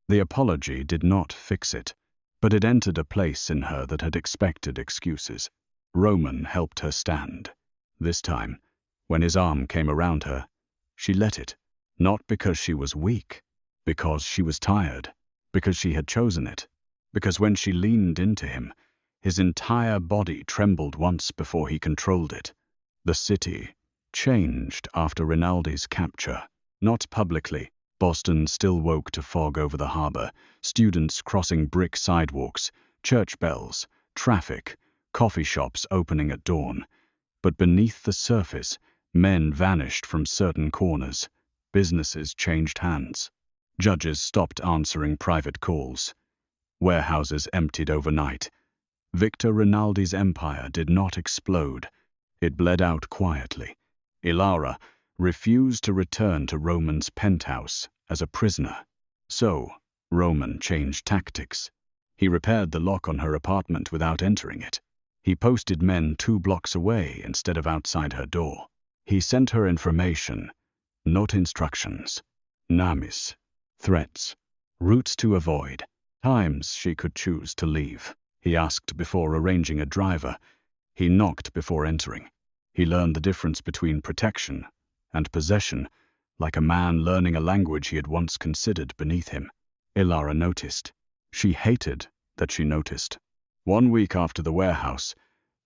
The apology did not fix it, but it entered a place in her that had expected excuses. Roman helped her stand. This time, when his arm came around her, she let it, not because she was weak, because she was tired, because she had chosen it, because when she leaned into him, his entire body trembled once before he controlled it. The city changed after Rinaldi's capture. Not publicly. Boston still woke to fog over the harbor, students crossing brick sidewalks, church bells, traffic, coffee shops opening at dawn. But beneath the surface, men vanished from certain corners. Businesses changed hands. Judges stopped answering private calls. Warehouses emptied overnight. Victor Rinaldi's empire did not explode. It bled out quietly. Elara refused to return to Roman's penthouse as a prisoner. So, Roman changed tactics. He repaired the lock on her apartment without entering it. He posted men 2 blocks away instead of outside her door. He sent her information, not instructions. Names, threats, routes to avoid, times she could choose to leave. He asked before arranging a driver. He knocked before entering. He learned the difference between protection and possession, like a man learning a language he had once considered beneath him. Elara noticed. She hated that she noticed. 1 week after the warehouse,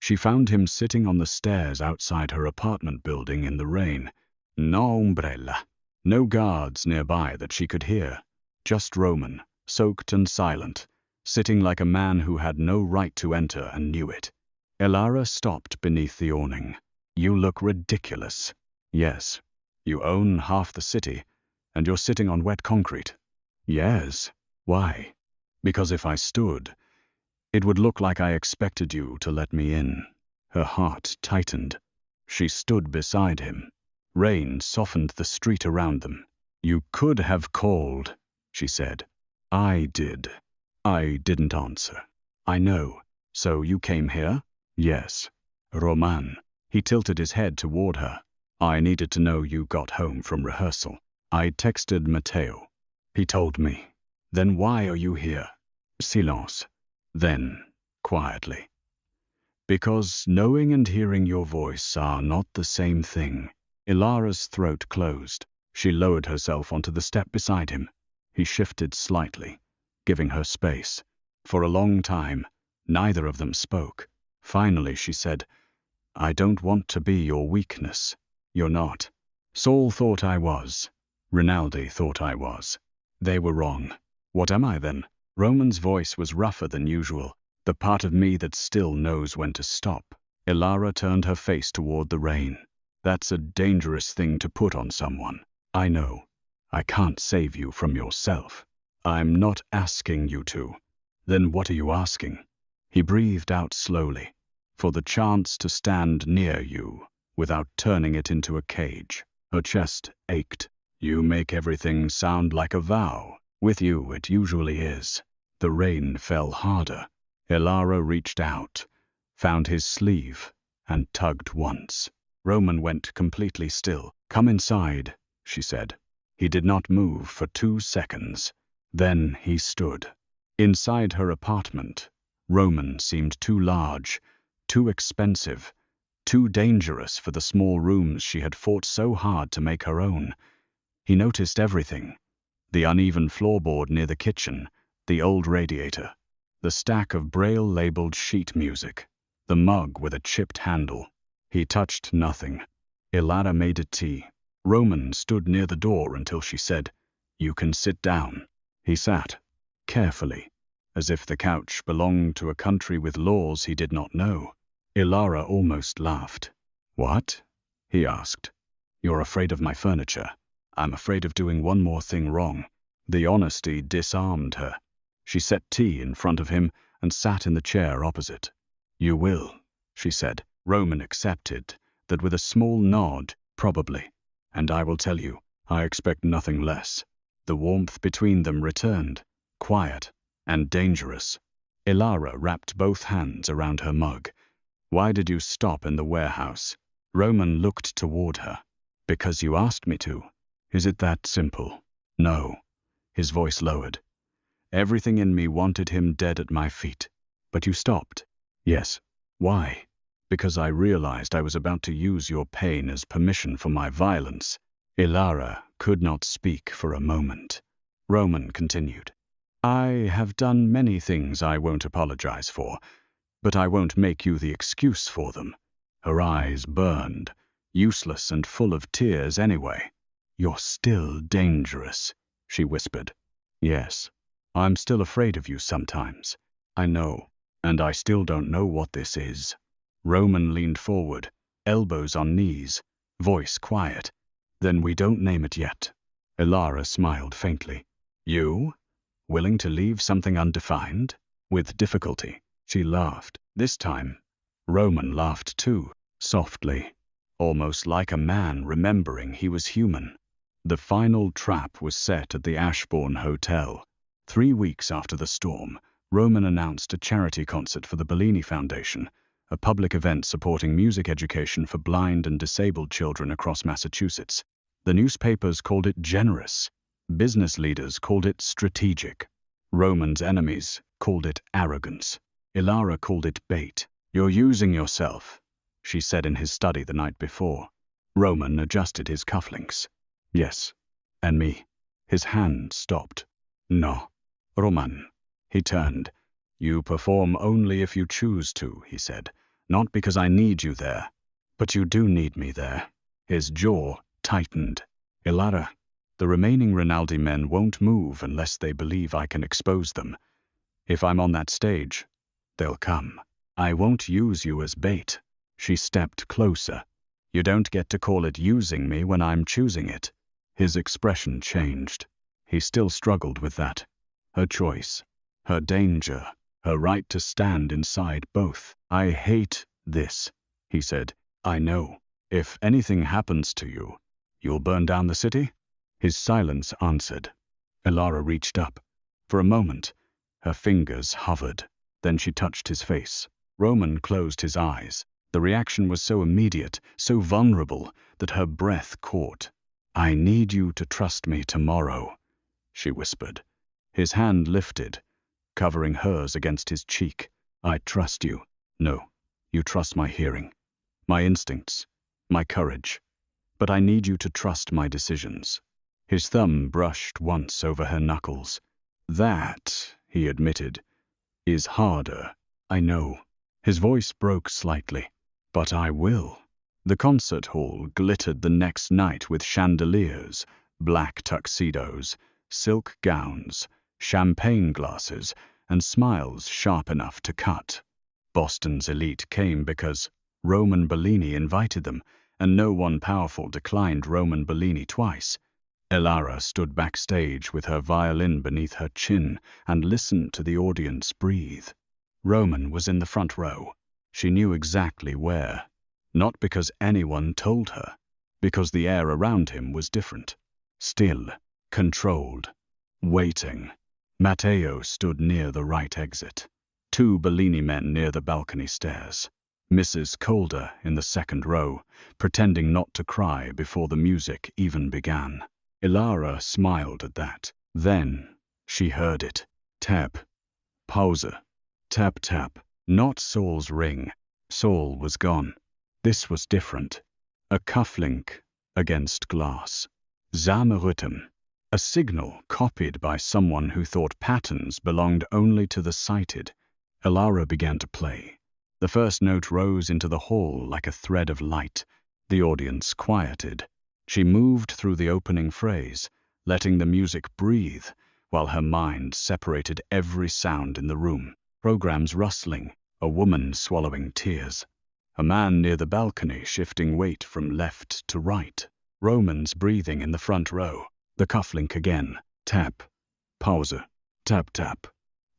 she found him sitting on the stairs outside her apartment building in the rain. No umbrella. No guards nearby that she could hear. Just Roman, soaked and silent, sitting like a man who had no right to enter and knew it. Elara stopped beneath the awning. You look ridiculous. Yes. You own half the city, and you're sitting on wet concrete. Yes. Why? Because if I stood, it would look like I expected you to let me in. Her heart tightened. She stood beside him. Rain softened the street around them. You could have called, she said. I did. I didn't answer. I know. So you came here? Yes. Roman. He tilted his head toward her. I needed to know you got home from rehearsal. I texted Matteo. He told me. Then why are you here? Silence. Then, quietly. Because knowing and hearing your voice are not the same thing. Elara's throat closed. She lowered herself onto the step beside him. He shifted slightly, giving her space. For a long time, neither of them spoke. Finally, she said, I don't want to be your weakness. You're not. Saul thought I was. Rinaldi thought I was. They were wrong. What am I then? Roman's voice was rougher than usual, the part of me that still knows when to stop. Elara turned her face toward the rain. That's a dangerous thing to put on someone. I know. I can't save you from yourself. I'm not asking you to. Then what are you asking? He breathed out slowly. For the chance to stand near you, without turning it into a cage. Her chest ached. You make everything sound like a vow. With you, it usually is. The rain fell harder. Elara reached out, found his sleeve, and tugged once. Roman went completely still. Come inside, she said. He did not move for 2 seconds. Then he stood. Inside her apartment, Roman seemed too large, too expensive, too dangerous for the small rooms she had fought so hard to make her own. He noticed everything. The uneven floorboard near the kitchen, the old radiator, the stack of braille-labeled sheet music, the mug with a chipped handle. He touched nothing. Elara made a tea. Roman stood near the door until she said, "You can sit down." He sat, carefully, as if the couch belonged to a country with laws he did not know. Elara almost laughed. "What?" he asked. "You're afraid of my furniture. I'm afraid of doing one more thing wrong." The honesty disarmed her. She set tea in front of him and sat in the chair opposite. "You will," she said. Roman accepted, that with a small nod, "Probably. And I will tell you, I expect nothing less." The warmth between them returned, quiet and dangerous. Elara wrapped both hands around her mug. "Why did you stop in the warehouse?" Roman looked toward her. "Because you asked me to. Is it that simple?" "No." His voice lowered. "Everything in me wanted him dead at my feet. But you stopped." "Yes." "Why?" "Because I realized I was about to use your pain as permission for my violence." Elara could not speak for a moment. Roman continued, "I have done many things I won't apologize for, but I won't make you the excuse for them." Her eyes burned, useless and full of tears anyway. "You're still dangerous," she whispered. "Yes, I'm still afraid of you sometimes. I know, and I still don't know what this is." Roman leaned forward, elbows on knees, voice quiet. "Then we don't name it yet." Elara smiled faintly. "You? Willing to leave something undefined?" With difficulty, she laughed. This time, Roman laughed too, softly, almost like a man remembering he was human. The final trap was set at the Ashbourne Hotel. 3 weeks after the storm, Roman announced a charity concert for the Bellini Foundation, a public event supporting music education for blind and disabled children across Massachusetts. The newspapers called it generous. Business leaders called it strategic. Roman's enemies called it arrogance. Elara called it bait. "You're using yourself," she said in his study the night before. Roman adjusted his cufflinks. "Yes, and me." His hand stopped. "No, Roman." He turned. "You perform only if you choose to," he said. "Not because I need you there. But you do need me there." His jaw tightened. "Elara, the remaining Rinaldi men won't move unless they believe I can expose them. If I'm on that stage, they'll come. I won't use you as bait." She stepped closer. "You don't get to call it using me when I'm choosing it." His expression changed. He still struggled with that. Her choice, her danger, her right to stand inside both. "I hate this," he said. "I know. If anything happens to you, you'll burn down the city?" His silence answered. Elara reached up. For a moment, her fingers hovered. Then she touched his face. Roman closed his eyes. The reaction was so immediate, so vulnerable, that her breath caught. "I need you to trust me tomorrow," she whispered. His hand lifted, covering hers against his cheek. "I trust you." "No, you trust my hearing, my instincts, my courage. But I need you to trust my decisions." His thumb brushed once over her knuckles. "That," he admitted, "is harder." "I know." His voice broke slightly. "But I will." The concert hall glittered the next night with chandeliers, black tuxedos, silk gowns, champagne glasses, and smiles sharp enough to cut. Boston's elite came because Roman Bellini invited them, and no one powerful declined Roman Bellini twice. Elara stood backstage with her violin beneath her chin and listened to the audience breathe. Roman was in the front row. She knew exactly where. Not because anyone told her, because the air around him was different. Still, controlled, waiting. Matteo stood near the right exit. 2 Bellini men near the balcony stairs. Mrs. Calder in the second row, pretending not to cry before the music even began. Elara smiled at that. Then she heard it. Tap. Pause. Tap tap. Not Saul's ring. Saul was gone. This was different. A cufflink against glass. Zamerütem. A signal copied by someone who thought patterns belonged only to the sighted. Elara began to play. The first note rose into the hall like a thread of light. The audience quieted. She moved through the opening phrase, letting the music breathe, while her mind separated every sound in the room. Programs rustling, a woman swallowing tears, a man near the balcony shifting weight from left to right, Roman's breathing in the front row, the cufflink again, tap, pause, tap tap.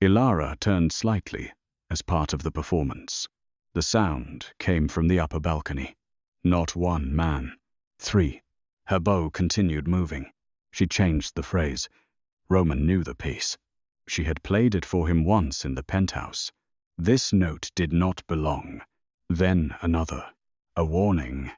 Elara turned slightly as part of the performance. The sound came from the upper balcony. Not one man. 3. Her bow continued moving. She changed the phrase. Roman knew the piece. She had played it for him once in the penthouse. This note did not belong. Then another. A warning.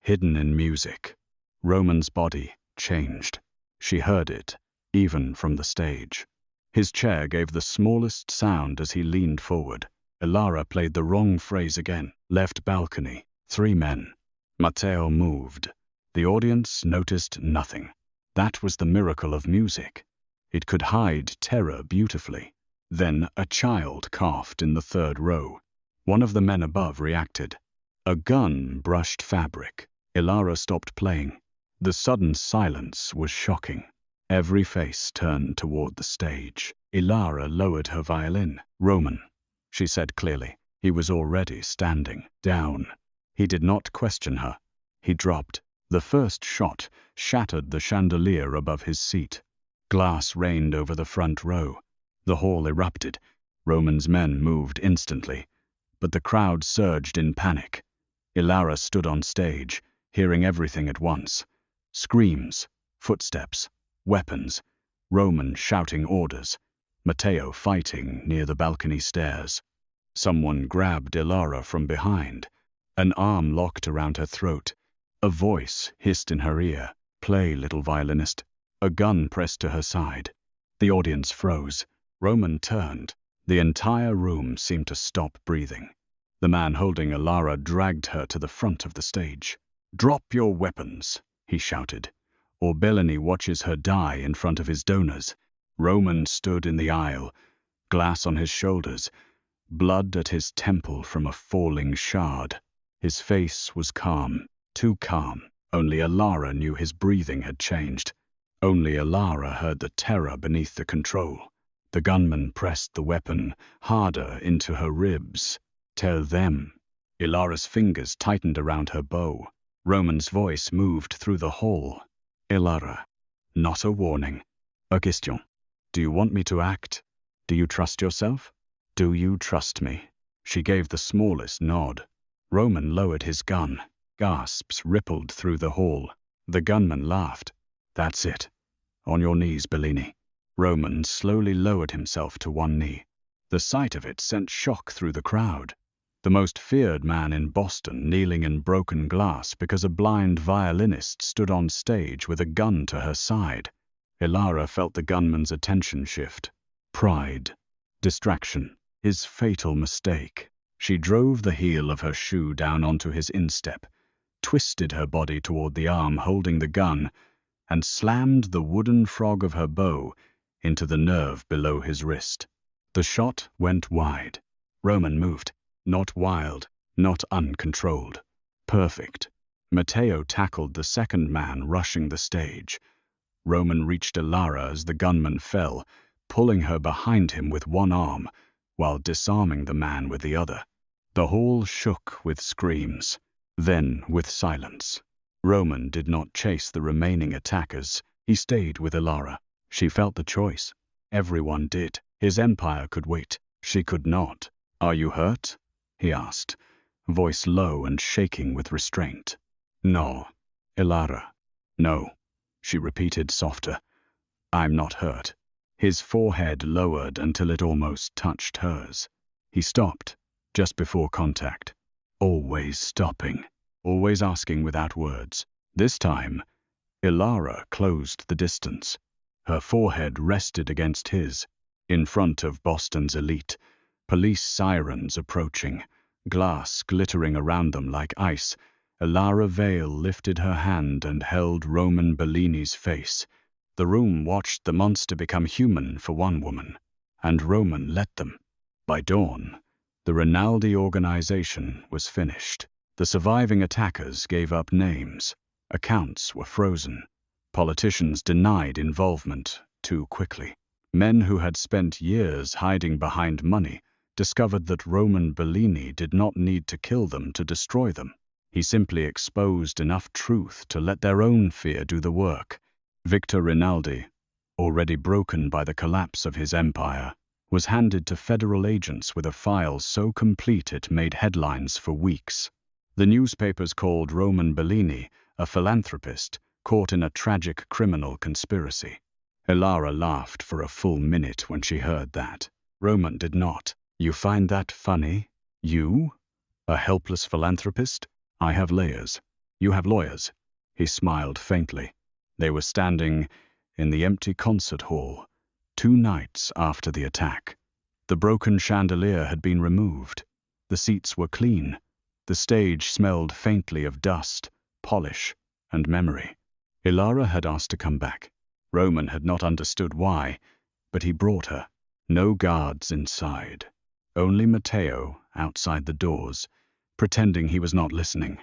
Hidden in music. Roman's body changed. She heard it, even from the stage. His chair gave the smallest sound as he leaned forward. Elara played the wrong phrase again. Left balcony. 3 men. Matteo moved. The audience noticed nothing. That was the miracle of music. It could hide terror beautifully. Then a child coughed in the 3rd row. One of the men above reacted. A gun brushed fabric. Elara stopped playing. The sudden silence was shocking. Every face turned toward the stage. Elara lowered her violin. Roman, she said clearly. He was already standing. Down. He did not question her. He dropped. The first shot shattered the chandelier above his seat. Glass rained over the front row. The hall erupted. Roman's men moved instantly, but the crowd surged in panic. Elara stood on stage, hearing everything at once. Screams, footsteps, weapons, Roman shouting orders, Matteo fighting near the balcony stairs. Someone grabbed Elara from behind. An arm locked around her throat. A voice hissed in her ear, "Play, little violinist." A gun pressed to her side. The audience froze. Roman turned. The entire room seemed to stop breathing. The man holding Elara dragged her to the front of the stage. "Drop your weapons," he shouted, "or Bellini watches her die in front of his donors." Roman stood in the aisle, glass on his shoulders, blood at his temple from a falling shard. His face was calm, too calm. Only Elara knew his breathing had changed. Only Elara heard the terror beneath the control. The gunman pressed the weapon harder into her ribs. "Tell them." Elara's fingers tightened around her bow. Roman's voice moved through the hall. "Elara, not a warning. A question. Do you want me to act? Do you trust yourself? Do you trust me?" She gave the smallest nod. Roman lowered his gun. Gasps rippled through the hall. The gunman laughed. "That's it. On your knees, Bellini." Roman slowly lowered himself to one knee. The sight of it sent shock through the crowd. The most feared man in Boston kneeling in broken glass because a blind violinist stood on stage with a gun to her side. Elara felt the gunman's attention shift. Pride. Distraction. His fatal mistake. She drove the heel of her shoe down onto his instep, twisted her body toward the arm holding the gun, and slammed the wooden frog of her bow into the nerve below his wrist. The shot went wide. Roman moved. Not wild, not uncontrolled. Perfect. Matteo tackled the second man rushing the stage. Roman reached Elara as the gunman fell, pulling her behind him with one arm, while disarming the man with the other. The hall shook with screams, then with silence. Roman did not chase the remaining attackers. He stayed with Elara. She felt the choice. Everyone did. His empire could wait. She could not. "Are you hurt?" he asked, voice low and shaking with restraint. "No." "Elara." "No," she repeated softer. "I'm not hurt." His forehead lowered until it almost touched hers. He stopped, just before contact. Always stopping, always asking without words. This time, Elara closed the distance. Her forehead rested against his, in front of Boston's elite. Police sirens approaching, glass glittering around them like ice. Elara Vale lifted her hand and held Roman Bellini's face. The room watched the monster become human for one woman, and Roman let them. By dawn, the Rinaldi organization was finished. The surviving attackers gave up names. Accounts were frozen. Politicians denied involvement too quickly. Men who had spent years hiding behind money discovered that Roman Bellini did not need to kill them to destroy them. He simply exposed enough truth to let their own fear do the work. Victor Rinaldi, already broken by the collapse of his empire, was handed to federal agents with a file so complete it made headlines for weeks. The newspapers called Roman Bellini a philanthropist caught in a tragic criminal conspiracy. Elara laughed for a full minute when she heard that. Roman did not. You find that funny? You? A helpless philanthropist? I have layers. You have lawyers. He smiled faintly. They were standing in the empty concert hall, 2 nights after the attack. The broken chandelier had been removed. The seats were clean. The stage smelled faintly of dust, polish, and memory. Elara had asked to come back. Roman had not understood why, but he brought her. No guards inside. Only Matteo outside the doors, pretending he was not listening.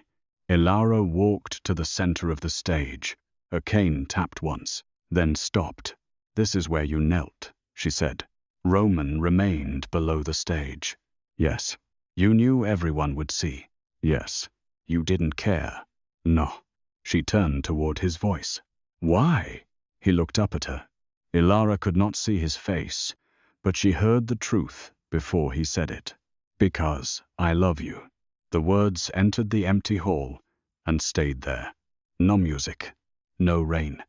Elara walked to the center of the stage. Her cane tapped once, then stopped. This is where you knelt, she said. Roman remained below the stage. Yes. You knew everyone would see. Yes. You didn't care. No. She turned toward his voice. Why? He looked up at her. Elara could not see his face, but she heard the truth before he said it. Because I love you. The words entered the empty hall and stayed there. No music, no rain,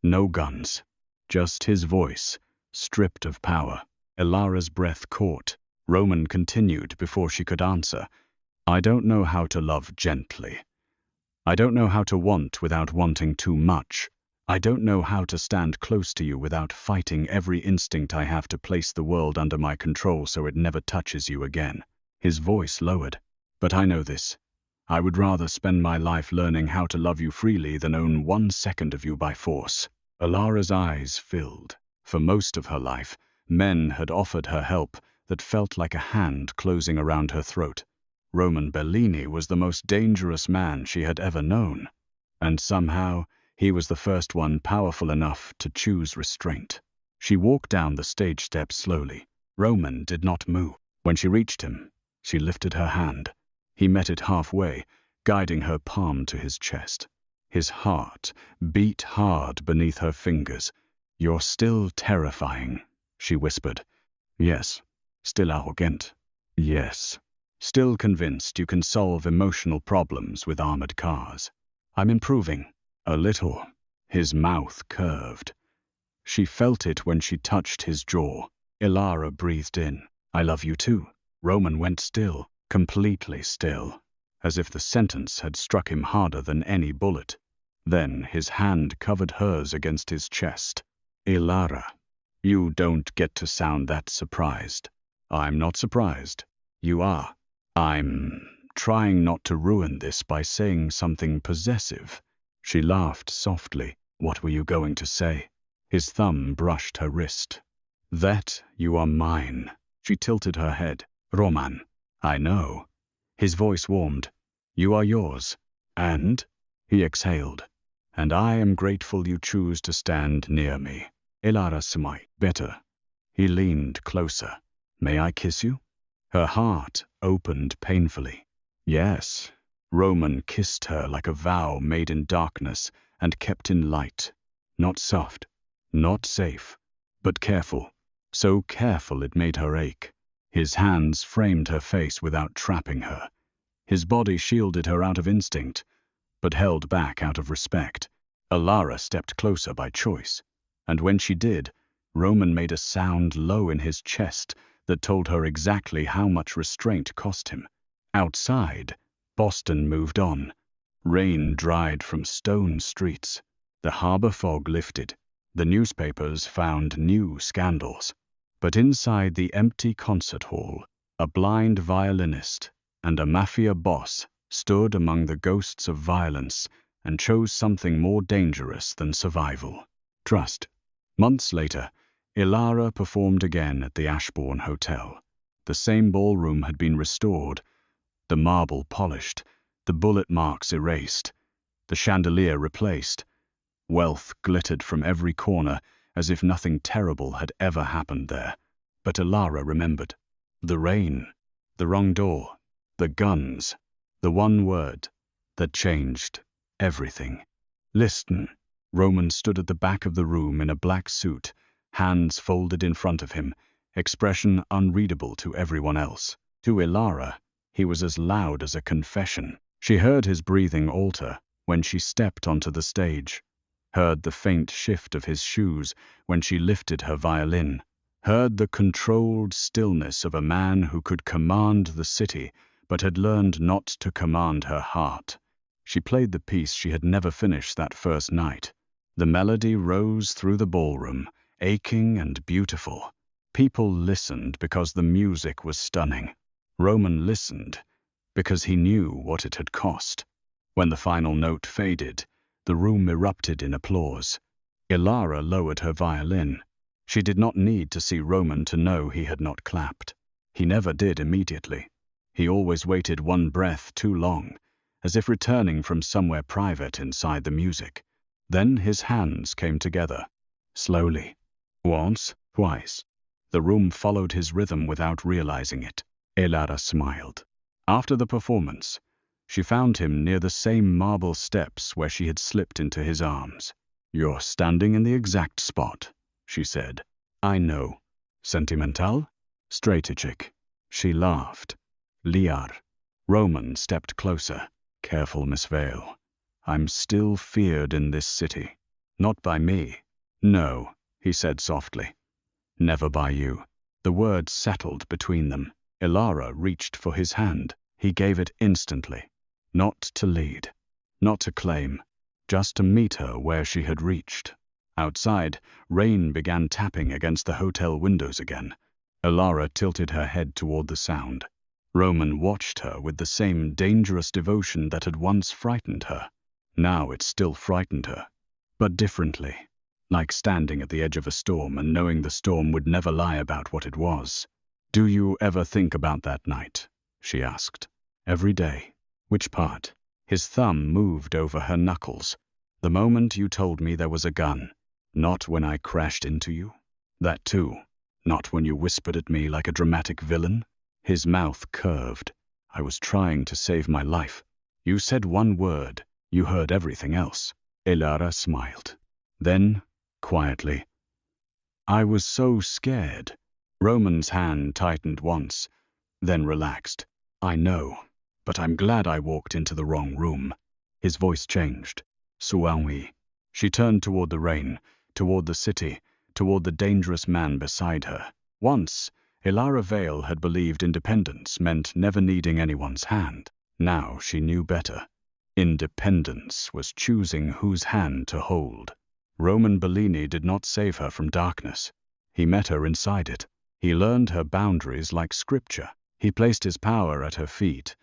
no guns, just his voice, stripped of power. Elara's breath caught. Roman continued before she could answer. I don't know how to love gently. I don't know how to want without wanting too much. I don't know how to stand close to you without fighting every instinct I have to place the world under my control so it never touches you again. His voice lowered. But I know this. I would rather spend my life learning how to love you freely than own 1 second of you by force. Elara's eyes filled. For most of her life, men had offered her help that felt like a hand closing around her throat. Roman Bellini was the most dangerous man she had ever known. And somehow, he was the first one powerful enough to choose restraint. She walked down the stage steps slowly. Roman did not move. When she reached him, she lifted her hand. He met it halfway, guiding her palm to his chest. His heart beat hard beneath her fingers. You're still terrifying, she whispered. Yes. Still arrogant. Yes. Still convinced you can solve emotional problems with armored cars. I'm improving. A little. His mouth curved. She felt it when she touched his jaw. Elara breathed in. I love you too. Roman went still, completely still, as if the sentence had struck him harder than any bullet. Then his hand covered hers against his chest. Elara, you don't get to sound that surprised. I'm not surprised. You are. I'm trying not to ruin this by saying something possessive. She laughed softly. What were you going to say? His thumb brushed her wrist. That you are mine. She tilted her head. Roman, I know. His voice warmed. You are yours. And? He exhaled. And I am grateful you choose to stand near me. Elara smiled. Better. He leaned closer. May I kiss you? Her heart opened painfully. Yes. Roman kissed her like a vow made in darkness and kept in light. Not soft, not safe, but careful. So careful it made her ache. His hands framed her face without trapping her. His body shielded her out of instinct, but held back out of respect. Elara stepped closer by choice, and when she did, Roman made a sound low in his chest that told her exactly how much restraint cost him. Outside, Boston moved on. Rain dried from stone streets. The harbor fog lifted. The newspapers found new scandals. But inside the empty concert hall, a blind violinist and a mafia boss stood among the ghosts of violence and chose something more dangerous than survival. Trust. Months later, Elara performed again at the Ashbourne Hotel. The same ballroom had been restored, the marble polished, the bullet marks erased. the chandelier replaced. Wealth glittered from every corner, as if nothing terrible had ever happened there. But Elara remembered. The rain, the wrong door, the guns, the one word that changed everything. Listen. Roman stood at the back of the room in a black suit, hands folded in front of him, expression unreadable to everyone else. To Elara, he was as loud as a confession. She heard his breathing alter when she stepped onto the stage, heard the faint shift of his shoes when she lifted her violin, heard the controlled stillness of a man who could command the city but had learned not to command her heart. She played the piece she had never finished that first night. The melody rose through the ballroom, aching and beautiful. People listened because the music was stunning. Roman listened because he knew what it had cost. When the final note faded, the room erupted in applause. Elara lowered her violin. She did not need to see Roman to know he had not clapped. He never did immediately. He always waited one breath too long, as if returning from somewhere private inside the music. Then his hands came together, slowly. Once, twice. The room followed his rhythm without realizing it. Elara smiled. After the performance, she found him near the same marble steps where she had slipped into his arms. "You're standing in the exact spot," she said. "I know. Sentimental? Strategic." She laughed. "Liar." Roman stepped closer. "Careful, Miss Vale. I'm still feared in this city. Not by me." "No," he said softly. "Never by you." The words settled between them. Elara reached for his hand. He gave it instantly. Not to lead, not to claim, just to meet her where she had reached. Outside, rain began tapping against the hotel windows again. Elara tilted her head toward the sound. Roman watched her with the same dangerous devotion that had once frightened her. Now it still frightened her, but differently, like standing at the edge of a storm and knowing the storm would never lie about what it was. "Do you ever think about that night?" she asked. "Every day." "Which part?" His thumb moved over her knuckles. "The moment you told me there was a gun. Not when I crashed into you?" "That too. Not when you whispered at me like a dramatic villain?" His mouth curved. "I was trying to save my life. You said one word. You heard everything else." Elara smiled. Then, quietly, "I was so scared." Roman's hand tightened once, then relaxed. "I know, but I'm glad I walked into the wrong room." His voice changed. "Suanwi." She turned toward the rain, toward the city, toward the dangerous man beside her. Once, Elara Vale had believed independence meant never needing anyone's hand. Now she knew better. Independence was choosing whose hand to hold. Roman Bellini did not save her from darkness. He met her inside it. He learned her boundaries like scripture. He placed his power at her feet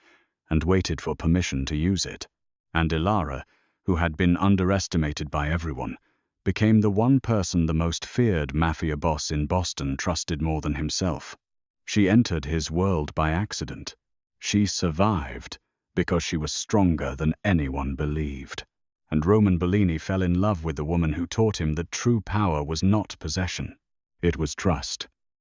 and waited for permission to use it. And Elara, who had been underestimated by everyone, became the one person the most feared mafia boss in Boston trusted more than himself. She entered his world by accident. She survived because she was stronger than anyone believed. And Roman Bellini fell in love with the woman who taught him that true power was not possession. It was trust.